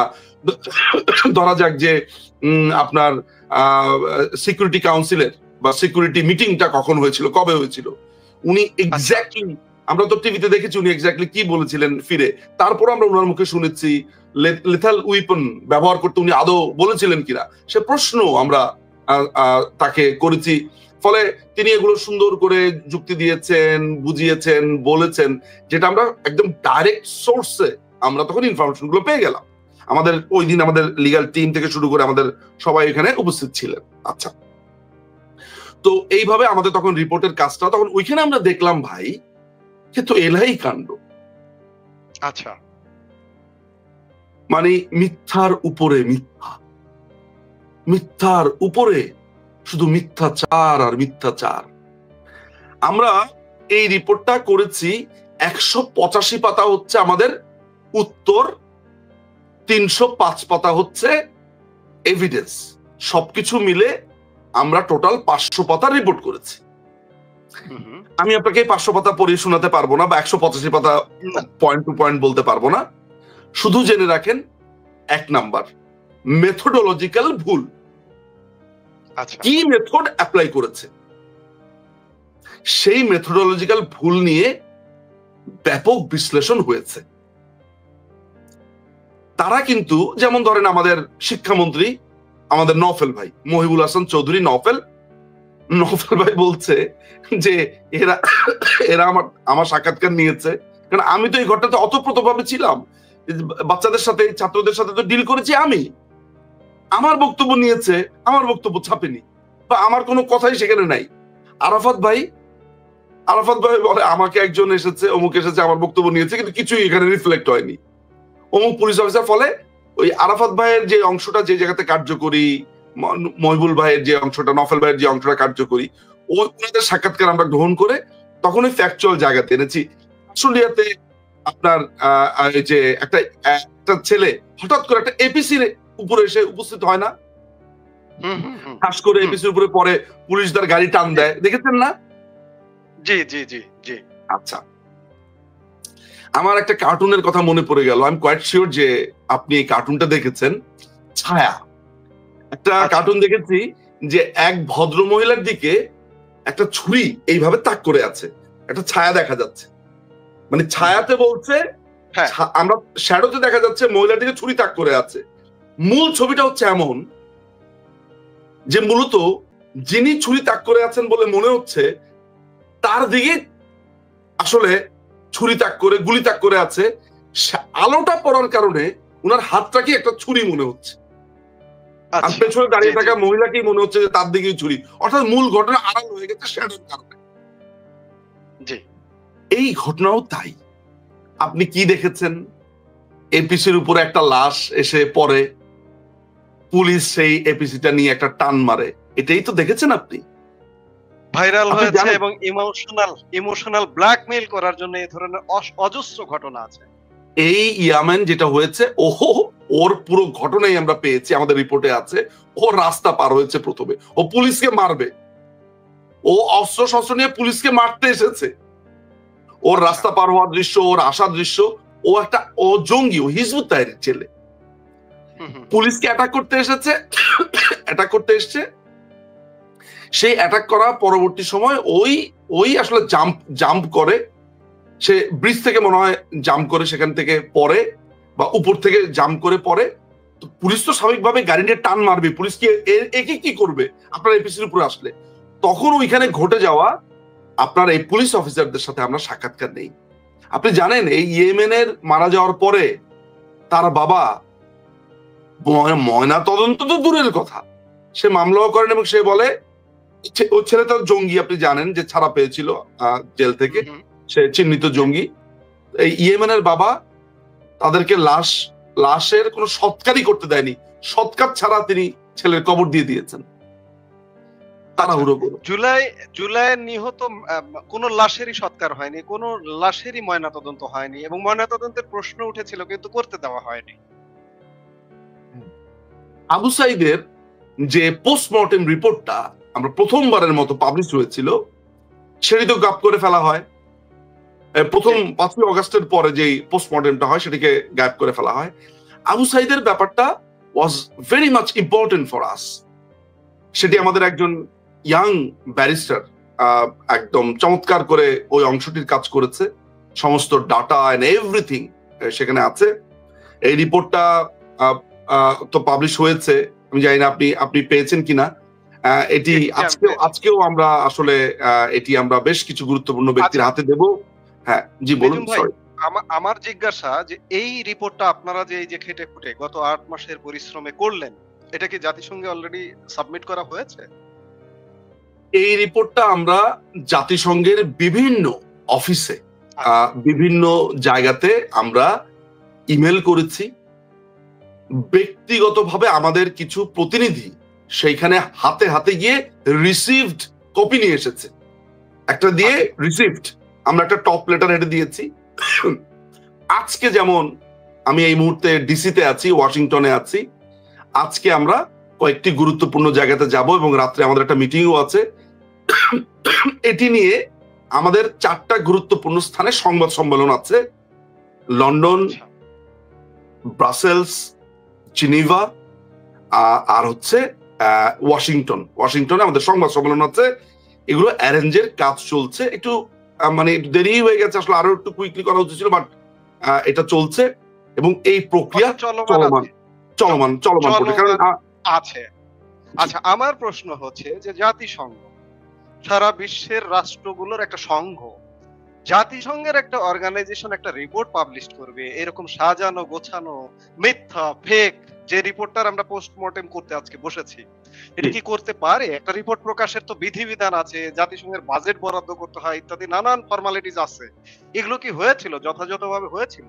ধরা যাক যে আপনার সিকিউরিটি কাউন্সিলের বা সিকিউরিটি মিটিংটা কখন হয়েছিল, কবে হয়েছিল, উনি এক্স্যাক্টলি, আমরা তো টিভিতে দেখেছি উনি এক্স্যাক্টলি কি বলেছিলেন ফিরে, তারপর আমরা ওনার মুখে শুনেছি লেথাল উইপন ব্যবহার করতে উনি আদৌ বলেছিলেন কিনা সে প্রশ্ন আমরা তাকে করেছি। ফলে তিনি এগুলো সুন্দর করে যুক্তি দিয়েছেন, বুঝিয়েছেন, বলেছেন, যেটা আমরা একদম ডাইরেক্ট সোর্সে আমরা তখন ইনফরমেশন গুলো পেয়ে গেলাম। আমাদের ওই দিন আমাদের লিগ্যাল টিম থেকে শুরু করে আমাদের সবাই এখানে উপস্থিত ছিলেন। আচ্ছা, তো এইভাবে আমাদের তখন রিপোর্টের কাজটা তখন ওইখানে আমরা দেখলাম ভাই কিন্তু এলাই কাণ্ড। আচ্ছা, মানে মিথ্যার উপরে মিথ্যা, মিথ্যার উপরে শুধু মিথ্যাচার আর মিথ্যাচার। আমরা এই রিপোর্টটা করেছি, 185 পাতা হচ্ছে আমাদের উত্তর, 305 পাতা হচ্ছে এভিডেন্স, সবকিছু মিলে আমরা টোটাল 500 পাতা রিপোর্ট করেছি। আমি আপনাকে 500 পাতা পড়িয়ে শোনাতে পারবো না বা 185 পাতা পয়েন্ট টু পয়েন্ট বলতে পারবো না। শুধু জেনে রাখেন 1 নাম্বার মেথোডোলজিক্যাল ভুল। কি মেথড অ্যাপ্লাই করেছে সেই মেথোডোলজিক্যাল ভুল নিয়ে ব্যাপক বিশ্লেষণ হয়েছে। তারা কিন্তু যেমন ধরেন আমাদের শিক্ষামন্ত্রী আমাদের নওফেল ভাই, মহিবুল হাসান চৌধুরী নওফেল ভাই বলছে যে এরা আমার সাক্ষাৎকার নিয়েছে, কারণ আমি তো এই ঘটনাতে অতপ্রতভাবে ছিলাম, বাচ্চাদের সাথে ছাত্রদের সাথে তো ডিল করেছি আমি, আমার বক্তব্য নিয়েছে, আমার বক্তব্য ছাপেনি বা আমার কোনো কথাই সেখানে নাই। আরাফাত ভাই বলে আমাকে একজন এসেছে, অমুক এসেছে, আমার বক্তব্য নিয়েছে, কিন্তু কিছুই এখানে রিফ্লেক্ট হয়নি, অমুক পুলিশ অফিসার। ফলে ওই আরাফাত ভাইয়ের যে অংশটা যে জায়গাতে কার্যকরী, মহিবুল ভাইয়ের যে অংশটা, নফেল ভাইয়ের যে অংশটা কার্যকরী, ওনাদের সাক্ষাৎকার আমরা গ্রহণ করে তখন ওই ফ্যাকচুয়াল জায়গাতে এনেছি। আসলিয়াতে আপনার যে একটা ছেলে হঠাৎ করে একটা এপিসির উপরে এসে উপস্থিত হয় না, খাস করে এপিসির উপরে পরে পুলিশ তার গাড়ি টান দেয়, দেখেছেন না? জি জি জি জি। আচ্ছা, আমার একটা কার্টুনের কথা মনে পড়ে গেল, আই এম কোয়াইট শিওর যে আপনি এই কার্টুনটা দেখেছেন, ছায়া। একটা কার্টুন দেখেছি যে এক ভদ্র মহিলার দিকে একটা ছুরি এইভাবে তাক করে আছে, একটা ছায়া দেখা যাচ্ছে, মানে ছায়াতে বলছে, আমরা শ্যাডোতে দেখা যাচ্ছে মহিলার দিকে ছুরি তাক করে আছে। মূল ছবিটা হচ্ছে এমন যে মূলত যিনি ছুরি তাক করে আছেন বলে মনে হচ্ছে তার দিকে আসলে ছুরি তাক করে গুলি তাক করে আছে, আলোটা পড়ার কারণে উনার হাতটাকে একটা ছুরি মনে হচ্ছে, আর পেছনে দাঁড়িয়ে থাকা মহিলাকেই মনে হচ্ছে যে তার দিকেই ছুরি, অর্থাৎ মূল ঘটনা আড়াল হয়ে গেছে শ্যাডোর কারণে। এই ঘটনাও তাই। আপনি কি দেখেছেন? এপিসির উপরে একটা লাশ এসে পড়ে, পুলিশ সেই এপিসিটা নিয়ে একটা টান মারে, এটাই তো দেখেছেন আপনি। ভাইরাল হয়েছে এবং ইমোশনাল ব্ল্যাকমেইল করার জন্য এই ধরনের অজস্র ঘটনা আছে। এই ইয়ামেন যেটা হয়েছে, ওর পুরো ঘটনাই আমরা পেয়েছি, আমাদের রিপোর্টে আছে। ও রাস্তা পার হয়েছে, প্রথমে ও পুলিশকে মারবে, ও অস্ত্র শস্ত্র নিয়ে পুলিশকে মারতে এসেছে। ওর রাস্তা পার হওয়ার দৃশ্য, ওর আসার দৃশ্য, ও জঙ্গি, ও হিজবুত তাহরীর ছেলে, পুলিশকে অ্যাটাক করতে এসেছে, অ্যাটাক করতে এসছে। সেই অ্যাটাক করা পরবর্তী সময় ওই আসলে জাম্প করে, সে ব্রিজ থেকে মনে হয় জাম্প করে সেখান থেকে পরে, বা উপর থেকে জাম্প করে পরে। তো পুলিশ তো স্বাভাবিকভাবে গাড়ি নিয়ে টান মারবে, পুলিশ কি একে কি করবে আপনার এপিসির উপরে আসলে? তখন ওইখানে ঘটে যাওয়া আপনার এই পুলিশ অফিসারদের সাথে আমরা সাক্ষাৎকার নেই। আপনি জানেন এই ইয়েমেনের মারা যাওয়ার পরে তার বাবা ময়না তদন্ত তো দূরের কথা, সে মামলাও করেন এবং সে বলে ওর ছেলে তো জঙ্গি, আপনি জানেন যে ছাড়া পেয়েছিল জেল থেকে, সে চিহ্নিত জঙ্গি। এই ইয়েমেনের বাবা তাদেরকে লাশের কোনো সৎকারই করতে দেয়নি, সৎকার ছাড়া তিনি ছেলের কবর দিয়ে দিয়েছেন তাড়াহুড়ো করে। জুলাই নিহত কোন লাশেরই সৎকার হয়নি, কোন লাশেরই ময়নাতদন্ত হয়নি, এবং ময়নাতদন্তের প্রশ্ন উঠেছিল কিন্তু করতে দেওয়া হয়নি। আবু সাইদের যে পোস্টমর্টেম রিপোর্টটা আমরা প্রথমবারের মতো পাবলিশ হয়েছিল, সেটি তো গায়েব করে ফেলা হয়। প্রথম 5ই অগাস্টের পরে যে পোস্টমর্টেমটা হয় সেটিকে গায়েব করে ফেলা হয়। আবু সাইদের ব্যাপারটা was very much important for us. সেটি আমাদের একজন ইয়াং ব্যারিস্টার একদম চমৎকার করে ওই অংশটির কাজ করেছে, সমস্ত ডাটা এন্ড এভরিথিং সেখানে আছে। এই রিপোর্টটা তো পাবলিশ হয়েছে, আমি জানি না আপনি পেয়েছেন কিনা। এটি আজকেও আমরা আসলে এটি আমরা বেশ কিছু গুরুত্বপূর্ণ ব্যক্তির হাতে দেব। হ্যাঁ জি বলুন। আমার জিজ্ঞাসা যে এই রিপোর্টটা আপনারা যে খেটে খুঁটে গত 8 মাসের পরিশ্রমে করলেন, এটা কি জাতিসংঘে অলরেডি সাবমিট করা হয়েছে? এই রিপোর্টটা আমরা জাতিসংঘের বিভিন্ন অফিসে, বিভিন্ন জায়গাতে আমরা ইমেল করেছি। ব্যক্তিগতভাবে আমাদের কিছু প্রতিনিধি সেইখানে হাতে হাতে গিয়ে রিসিভড কপি নিয়ে এসেছে, একটা দিয়ে রিসিভড আমরা একটা টপ লেটার হেডে দিয়েছি। আজকে যেমন আমি এই মুহূর্তে ডিসিতে আছি, ওয়াশিংটনে আছি, আজকে আমরা কয়েকটি গুরুত্বপূর্ণ জায়গাতে যাব এবং রাত্রে আমাদের একটা মিটিংও আছে। এটি নিয়ে আমাদের 4টা গুরুত্বপূর্ণ স্থানে সংবাদ সম্মেলন আছে, লন্ডন, ব্রাসেলস, জিনিভা আর হচ্ছে ওয়াশিংটনে আমাদের সংবাদ সম্মেলন আছে। এগুলো অ্যারেঞ্জের কাজ চলছে, একটু মানে দেরি হয়ে গেছে, আসলে আরো একটু কুইকলি করা উচিত ছিল, বাট এটা চলছে এবং এই প্রক্রিয়া চলমান আছে। আচ্ছা, আমার প্রশ্ন হচ্ছে যে জাতিসংঘ সারা বিশ্বের রাষ্ট্রগুলোর একটা সংঘ, জাতিসংঘের একটা অর্গানাইজেশন একটা রিপোর্ট পাবলিশ করবে, এরকম সাজানো গোছানো মিথ্যা ফেক যে রিপোর্টটার আমরা পোস্টমর্টেম করতে আজকে বসেছি, এটা কি করতে পারে? একটা রিপোর্ট প্রকাশের তো বিধিবিধান আছে, জাতিসংঘের বাজেট বরাদ্দ করতে হয়, ইত্যাদি নানান ফর্মালিটিস আছে। এগুলো কি হয়েছিল? যথাযথভাবে হয়েছিল?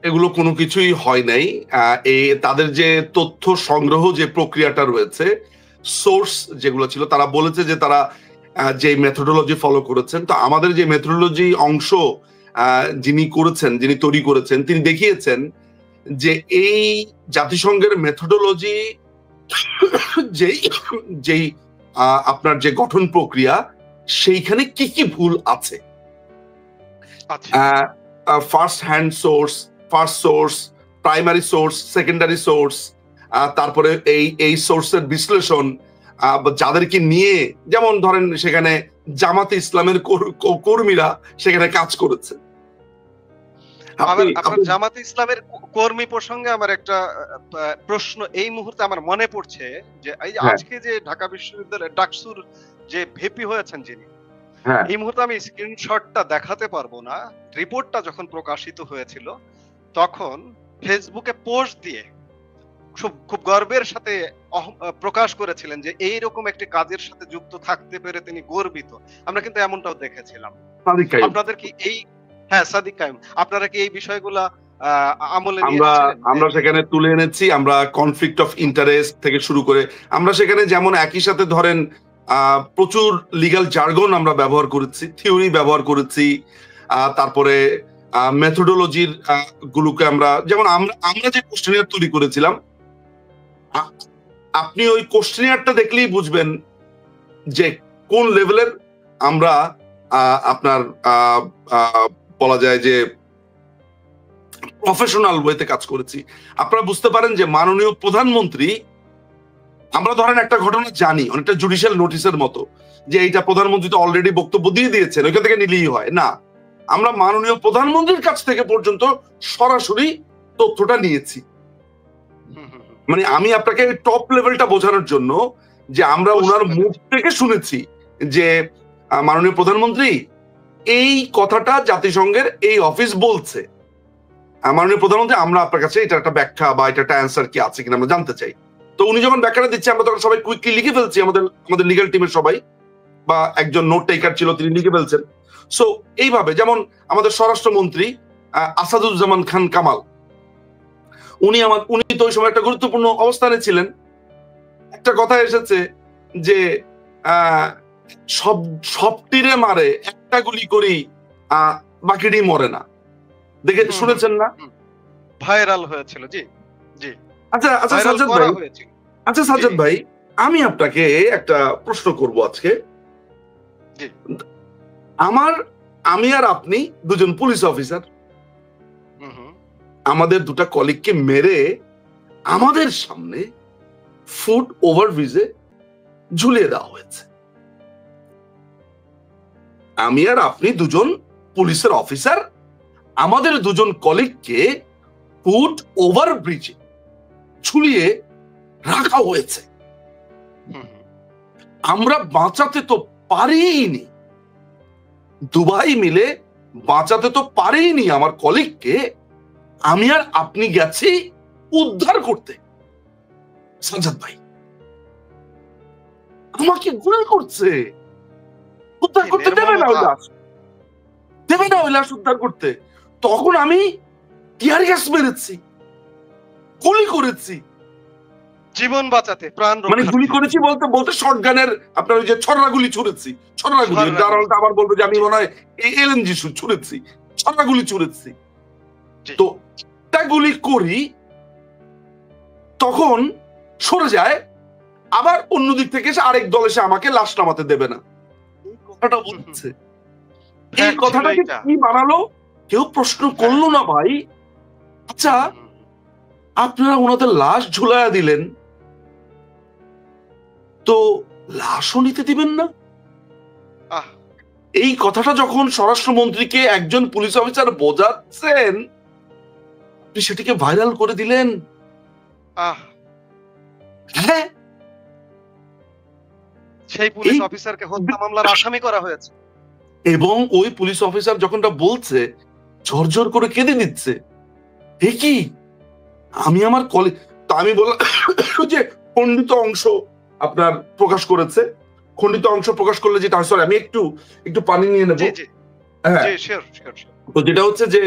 এগুলো কোনো কিছুই হয় নাই। তাদের যে তথ্য সংগ্রহ যে প্রক্রিয়াটা রয়েছে, সোর্স যেগুলো ছিল, তারা বলেছে যে তারা যে মেথোডোলজি ফলো করেছেন। তো আমাদের যে মেথোডোলজি অংশ যিনি তৈরি করেছেন, তিনি দেখিয়েছেন যে এই জাতিসংঘের মেথোডোলজি যেই আপনার যে গঠন প্রক্রিয়া, সেইখানে কি কি ভুল আছে। First hand source, first source, primary source, secondary source, তারপরে এই সোর্সের বিশ্লেষণ, যাদেরকে নিয়ে, যেমন ধরেন সেখানে জামাতে ইসলামের কর্মীরা সেখানে কাজ করেছে। আপনার জামাতে ইসলামের কর্মী প্রসঙ্গে আমার একটা প্রশ্ন এই মুহূর্তে আমার মনে পড়ছে, যে এই যে আজকে যে ঢাকা বিশ্ববিদ্যালয়ের ডাকসুর যে ভিপি হয়েছেন যিনি, এই মুহূর্তে আমি স্ক্রিনশটটা দেখাতে পারবো না। রিপোর্টটা যখন প্রকাশিত হয়েছিল তখন ফেসবুকে পোস্ট দিয়ে খুব গর্বের সাথে প্রকাশ করেছিলেন যে এইরকম একটি কাজের সাথে যুক্ত থাকতে পেরে তিনি গর্বিত। আমরা কিন্তু এমনটাও দেখেছিলাম। আপনাদের কি এই সাদিক কায়েম, আপনারা কি এই বিষয়গুলা আমলে নিয়েছিলেন? আমরা সেখানে তুলে এনেছি। আমরা কনফ্লিক্ট অফ ইন্টারেস্ট থেকে শুরু করে আমরা সেখানে যেমন একই সাথে ধরেন প্রচুর লিগ্যাল জার্গন আমরা ব্যবহার করেছি, থিওরি ব্যবহার করেছি, তারপরে মেথোডোলজির গুলোকে আমরা যেমন আমরা যে কোশ্চেনিয়ার তৈরি করেছিলাম, আপনি ওই কোশ্চেনিয়ারটা দেখলেই বুঝবেন যে কোন লেভেলের আমরা আপনার বলা যায় যে প্রফেশনাল ওয়েতে কাজ করেছি। আপনারা বুঝতে পারেন যে মাননীয় প্রধানমন্ত্রী, আমরা ধরেন একটা ঘটনা জানি অনেকটা জুডিশিয়াল নোটিশের মতো, যে এইটা প্রধানমন্ত্রী তো অলরেডি বক্তব্য দিয়ে দিয়েছেন, ওইখান থেকে নিলেই হয় না। আমরা মাননীয় প্রধানমন্ত্রীর কাছ থেকে পর্যন্ত সরাসরি তথ্যটা নিয়েছি। মানে আমি আপনাকে টপ লেভেলটা বোঝানোর জন্য যে আমরা ওনার মুখ থেকে শুনেছি যে মাননীয় প্রধানমন্ত্রী এই কথাটা জাতিসংঘের এই অফিস বলছে, মাননীয় প্রধানমন্ত্রী আমরা আপনার কাছে এটা একটা ব্যাখ্যা বা এটা একটা অ্যান্সার কি আছে কিনা আমরা জানতে চাই। তো উনি যখন ব্যাখ্যাটা দিচ্ছে আমরা তখন সবাই কুইকলি লিখে ফেলছি, আমাদের লিগ্যাল টিমের সবাই, বা একজন নোট টেকার ছিল তিনি লিখে ফেলছেন। সো এইভাবে যেমন আমাদের স্বরাষ্ট্রমন্ত্রী আসাদুজ্জামান খান কামাল, উনি তো ওই সময় একটা গুরুত্বপূর্ণ অবস্থানে ছিলেন। একটা কথা এসেছে যে সব তীরে মারে, একটা গুলি করি বাকিটি মরে না, দেখে শুনেছেন না? ভাইরাল হয়েছিল। জি জি। আচ্ছা সাজ্জাদ ভাই, সাজ্জাদ ভাই, আমি আপনাকে একটা প্রশ্ন করব আজকে। আমি আর আপনি দুজন পুলিশ অফিসার, আমাদের দুটা কলিগকে মেরে আমাদের সামনে ফুট ওভারব্রিজে ঝুলিয়ে দেওয়া হয়েছে। আমি আর আপনি দুজন পুলিশের অফিসার, আমাদের দুজন কলিগকে ফুট ওভারব্রিজে ঝুলিয়ে রাখা হয়েছে। আমরা বাঁচাতে তো পারিনি, দুবাই মিলে বাঁচাতে তো পারিনি আমার কলিগকে, আমি আর আপনি গেছি উদ্ধার করতে। সাজ্জাদ ভাই আমাকে গুলি করছে, উদ্ধার করতে দেবে না, ওই লাশ উদ্ধার করতে। তখন আমি টিয়ার গ্যাস মেরেছি, গুলি করেছি জীবন বাঁচাতে, প্রাণ রক্ষা, মানে গুলি করেছি বলতে শটগানের আপনার ওই যে ছড়া গুলি ছুড়েছি, ছড়া গুলি, দারোয়ানটা আবার বলবে যে আমি মনে হয় এলএনজি ছুড়েছি, ছড়া গুলি ছুড়েছি। তো গুলি করি, তখন সরে যায়, আবার অন্যদিক থেকে এসে আরেক দল এসে আমাকে লাশ নামাতে দেবে না। এই কথাটা বলছে, এই কথাটাকে কি বানালো কেউ প্রশ্ন করলো না ভাই। আচ্ছা আপনারা ওনাদের লাশ ঝুলাইয়া দিলেন, তো লাশও নিতে দিবেন না? এই কথাটা যখন স্বরাষ্ট্রমন্ত্রীকে একজন পুলিশ অফিসার বোঝাচ্ছেন, সেটিকে ভাইরাল করে দিলেন। হ্যাঁ, সেই পুলিশ অফিসারকে হত্যা মামলার আসামি করা হয়েছে, এবং ওই পুলিশ অফিসার যখনটা বলছে ঝরঝর করে কেঁদে দিচ্ছে। কি আমি আমার কলিগ, তো আমি বললাম যে খণ্ডিত অংশ আপনার প্রকাশ করেছে, খণ্ডিত অংশ প্রকাশ করলে যেটা হয়, সরি আমি একটু পানি নিয়ে নেব। হ্যাঁ, তো যেটা হচ্ছে যে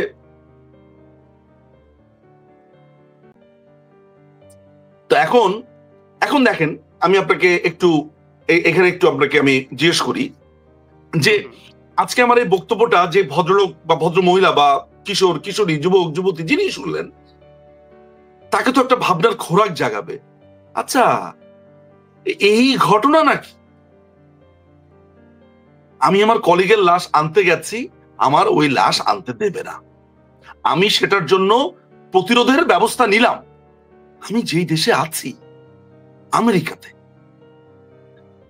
তো এখন দেখেন, আমি আপনাকে এখানে একটু আপনাকে আমি জিজ্ঞেস করি যে আজকে আমার এই বক্তব্যটা যে ভদ্রলোক বা ভদ্র মহিলা বা কিশোর কিশোরী যুবক যুবতী যিনি শুনলেন, তাকে তো একটা ভাবনার খোরাক জাগাবে। আচ্ছা এই ঘটনা নাকি আমি আমার কলিগের লাশ আনতে গেছি, আমার ওই লাশ আনতে দেবে না, আমি সেটার জন্য প্রতিরোধের ব্যবস্থা নিলাম। আমি যেই দেশে আছি, আমেরিকাতে,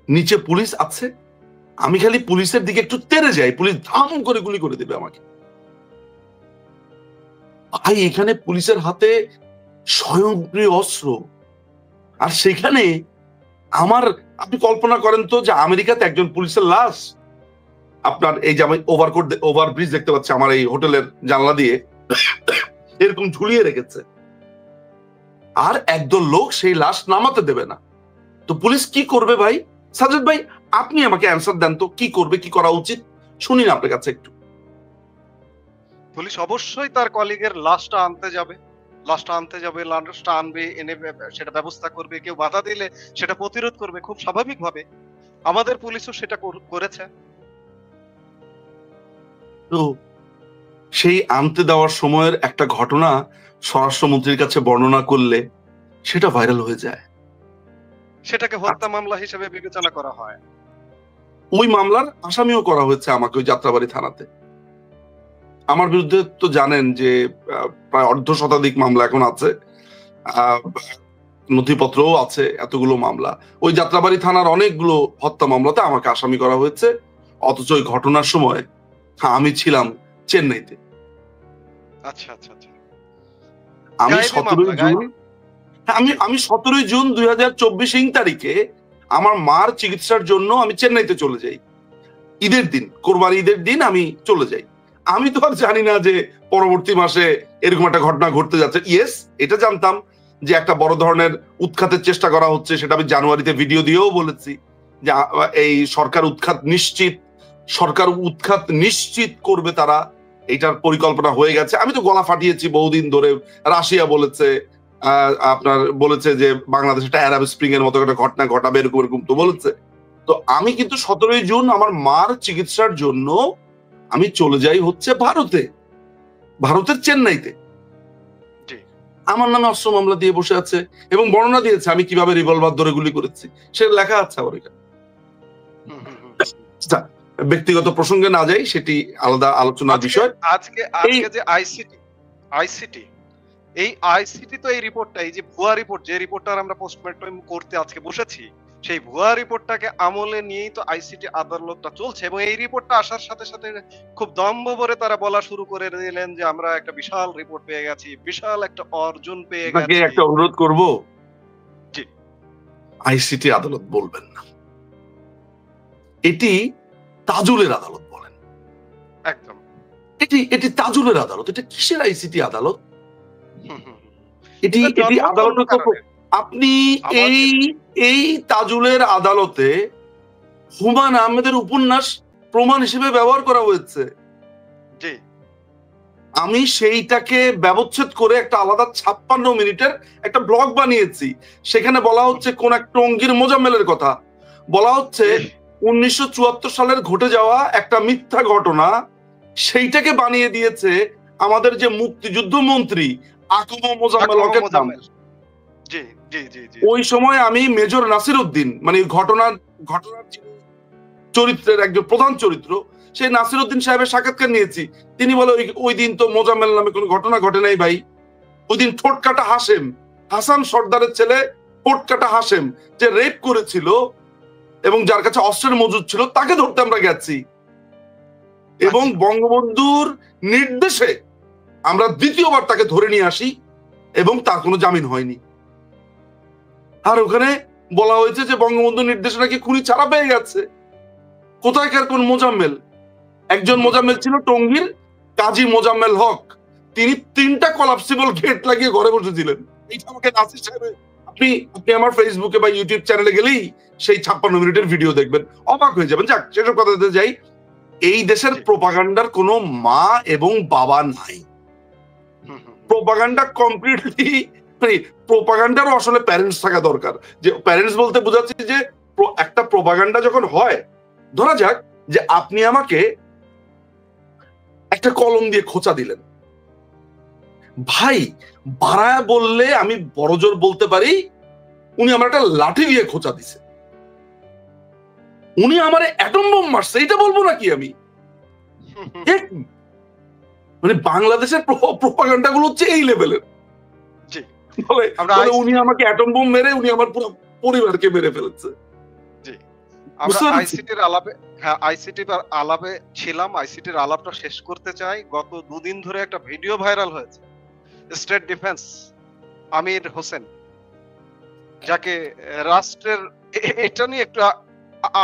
নিচে পুলিশ আছে, আমি খালি পুলিশের দিকে একটু তেড়ে যাই, পুলিশ ধাম করে গুলি করে দেবে আমাকে। ভাই এখানে পুলিশের হাতে স্বয়ংক্রিয় অস্ত্র, আর সেখানে আমার, আপনি কল্পনা করেন তো যে আমেরিকাতে একজন পুলিশের লাশ আপনার এই যে আমি ওভারব্রিজ দেখতে পাচ্ছি আমার এই হোটেলের জানলা দিয়ে, এরকম ঝুলিয়ে রেখেছে, আর একদল লোক সেই লাশ নামাতে দেবে না। তো পুলিশ কি করবে ভাই? সাজ্জাদ ভাই আপনি আমাকে অ্যান্সার দেন তো, কি করবে, কি করা উচিত, শুনি না আপনার কাছে একটু। পুলিশ অবশ্যই তার কলিগের লাশটা আনতে যাবে, লাশটা আনবে, এনে সেটা ব্যবস্থা করবে। কেউ বাধা দিলে সেটা প্রতিরোধ করবে খুব স্বাভাবিকভাবে। আমাদের পুলিশও সেটা করেছে। তো সেই আনতে দেওয়ার সময়ের একটা ঘটনা স্বরাষ্ট্রমন্ত্রীর কাছে বর্ণনা করলে সেটা ভাইরাল হয়ে যায়, সেটাকে হত্যা মামলা হিসেবে বিবেচনা করা হয়। ওই মামলার আসামিও করা হয়েছে আমাকে ওই যাত্রাবাড়ি থানাতে। আমার বিরুদ্ধে তো জানেন যে প্রায় ১/২ শতাধিক মামলা এখন আছে, নথিপত্রও আছে, এতগুলো মামলা। ওই যাত্রাবাড়ি থানার অনেকগুলো হত্যা মামলাতে আমাকে আসামি করা হয়েছে, অথচ ওই ঘটনার সময় আমি ছিলাম চেন্নাইতে। আচ্ছা আচ্ছা আচ্ছা। আমি 17 জুন 2024 ইং তারিখে আমার মার চিকিৎসার জন্য আমি চেন্নাইতে চলে যাই। ঈদের দিন, কোরবানি ঈদের দিন আমি চলে যাই। আমি তো আর জানি না যে পরবর্তী মাসে এরকম একটা ঘটনা ঘটতে যাচ্ছে। ইয়েস, এটা জানতাম যে একটা বড় ধরনের উৎখাতের চেষ্টা করা হচ্ছে, সেটা আমি জানুয়ারিতে ভিডিও দিয়েও বলেছি যে এই সরকার উৎখাত নিশ্চিত করবে তারা, এইটার পরিকল্পনা হয়ে গেছে। আমি তো গলা ফাটিয়েছি বহুদিন ধরে। রাশিয়া বলেছে, আপনার বলেছে যে বাংলাদেশ একটা অ্যারাব স্প্রিং এর মতো একটা ঘটনা ঘটাবে, এরকম তো বলেছে। তো আমি কিন্তু 17 জুন আমার মার চিকিৎসার জন্য আমি চলে যাই হচ্ছে ভারতের চেন্নাইতে। আমার নামে অস্ত্র মামলা দিয়ে বসে আছে এবং বর্ণনা দিয়েছে আমি কিভাবে রিভলভার ধরে গুলি করেছি, সেটা লেখা আছে আমার এখানে। ব্যক্তিগত প্রসঙ্গে না যাই, সেটি আলাদা আলোচনার বিষয়। আজকে যে আইসিটি তো এই রিপোর্টটা, এই যে ভুয়া রিপোর্ট, যে রিপোর্টটা আমরা পোস্টমর্টম করতে আজকে বসেছি, সেই ভুয়া রিপোর্টটাকে আমলে নিয়েই তো আইসিটি আদালতটা চলছে। এবং এই রিপোর্টটা আসার সাথে সাথে খুব দম্ভ ভরে তারা বলা শুরু করে দিলেন যে আমরা একটা বিশাল রিপোর্ট পেয়ে গেছি, বিশাল একটা অর্জন পেয়ে গেছি। একটা অনুরোধ করব, আইসিটি আদালত বলবেন না, এটি তাজুলের আদালত বলেন। একদম, এটি তাজুলের আদালত। এটা কিসের আইসিটি আদালত? এটি আদালত। আপনি এই তাজুলের আদালতে হুমায়ুন আহমেদের উপন্যাস প্রমাণ হিসেবে ব্যবহার করা হয়েছে। আমি সেইটাকে ব্যবচ্ছেদ করে একটা আলাদা 56 মিনিটের একটা ব্লগ বানিয়েছি। সেখানে বলা হচ্ছে কোন এক টঙ্গীর মোজাম্মেলের কথা বলা হচ্ছে, 1974 সালের ঘটে যাওয়া একটা মিথ্যা ঘটনা, সেইটাকে বানিয়ে দিয়েছে আমাদের যে মুক্তিযুদ্ধ মন্ত্রী আকম মোজাম্মেল হকের নাম। ওই সময় আমি মেজর নাসির উদ্দিন, মানে ঘটনার চরিত্রের একজন প্রধান চরিত্র, সেই নাসির উদ্দিন সাহেবের সাক্ষাৎকার নিয়েছি। তিনি বলে ওই দিন তো মোজাম্মেল নামে কোনো ঘটনা ঘটে নাই ভাই। ওই দিন ঠোঁটকাটা হাশেম, হাসান সর্দারের ছেলে ঠোঁটকাটা হাশেম, যে রেপ করেছিল এবং যার কাছে অস্ত্রের মজুদ ছিল, তাকে ধরতে আমরা গেছি এবং বঙ্গবন্ধুর নির্দেশে আমরা দ্বিতীয়বার তাকে ধরে নিয়ে আসি এবং তার কোনো জামিন হয়নি। আর ওখানে বলা হয়েছে যে বঙ্গবন্ধুর নির্দেশে নাকি খুনি ছাড়া পেয়ে গেছে। কোথায়কার কোন মোজাম্মেল? একজন মোজাম্মেল ছিল টঙ্গীর কাজী মোজাম্মেল হক, তিনি 3টা কলাপসিবল গেট লাগিয়ে ঘরে বসেছিলেন। এইটা আমাকে নাসির সাহেব, আপনি আমার ফেসবুকে বা ইউটিউব চ্যানেলে গেলেই সেই 56 মিনিটের ভিডিও দেখবেন, অবাক হয়ে যাবেন। যাক, সেসব কথাতে যাই। এই দেশের প্রোপাগান্ডার কোনো মা এবং বাবা নাই। প্রোপাগান্ডা কমপ্লিটলি, প্রোপাগান্ডারও আসলে প্যারেন্টস থাকা দরকার। যে প্যারেন্টস বলতে বোঝাচ্ছি যে একটা প্রোপাগান্ডা যখন হয়, ধরা যাক যে আপনি আমাকে একটা কলম দিয়ে খোঁচা দিলেন, ভাই বাড়ায় বললে আমি বড় জোর বলতে পারি উনি আমার একটা লাঠি দিয়ে খোঁচা দিছে, উনি আমার অ্যাটম বোম মারছে, এটা বলবো নাকি আমি? মানে বাংলাদেশের প্রোপাগান্ডা গুলো হচ্ছে এই লেভেলের। উনি আমাকে অ্যাটম বোম মেরে উনি আমার পুরো পরিবারকে মেরে ফেলেছে। আমরা আইসিটির আলাপে ছিলাম। আইসিটির আলাপটা শেষ করতে চাই। গত 2 দিন ধরে একটা ভিডিও ভাইরাল হয়েছে, স্টেট ডিফেন্স আমির হোসেন, যাকে রাষ্ট্রের এটা নিয়ে একটু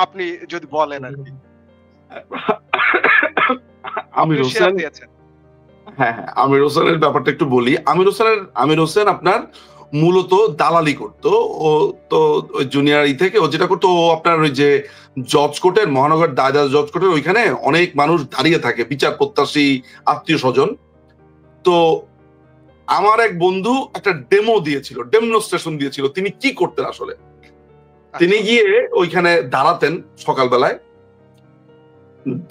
আপনি যদি বলেন আর কি। আমির হোসেন, হ্যাঁ হ্যাঁ, আমির হোসেনের ব্যাপারটা একটু বলি। আমির হোসেন আপনার মূলত দালালি করতো। ও তো ওই জুনিয়র থেকে ও যেটা করতো, ও আপনার ওই যে জজ কোর্টের, মহানগর দায়রা জজ কোর্টের ওইখানে অনেক মানুষ দাঁড়িয়ে থাকে, বিচার প্রত্যাশী, আত্মীয় স্বজন। তো আমার এক বন্ধু একটা ডেমো দিয়েছিল, ডেমনস্ট্রেশন দিয়েছিল তিনি কি করতেন আসলে। তিনি গিয়ে ওইখানে দাঁড়াতেন, সকালবেলায়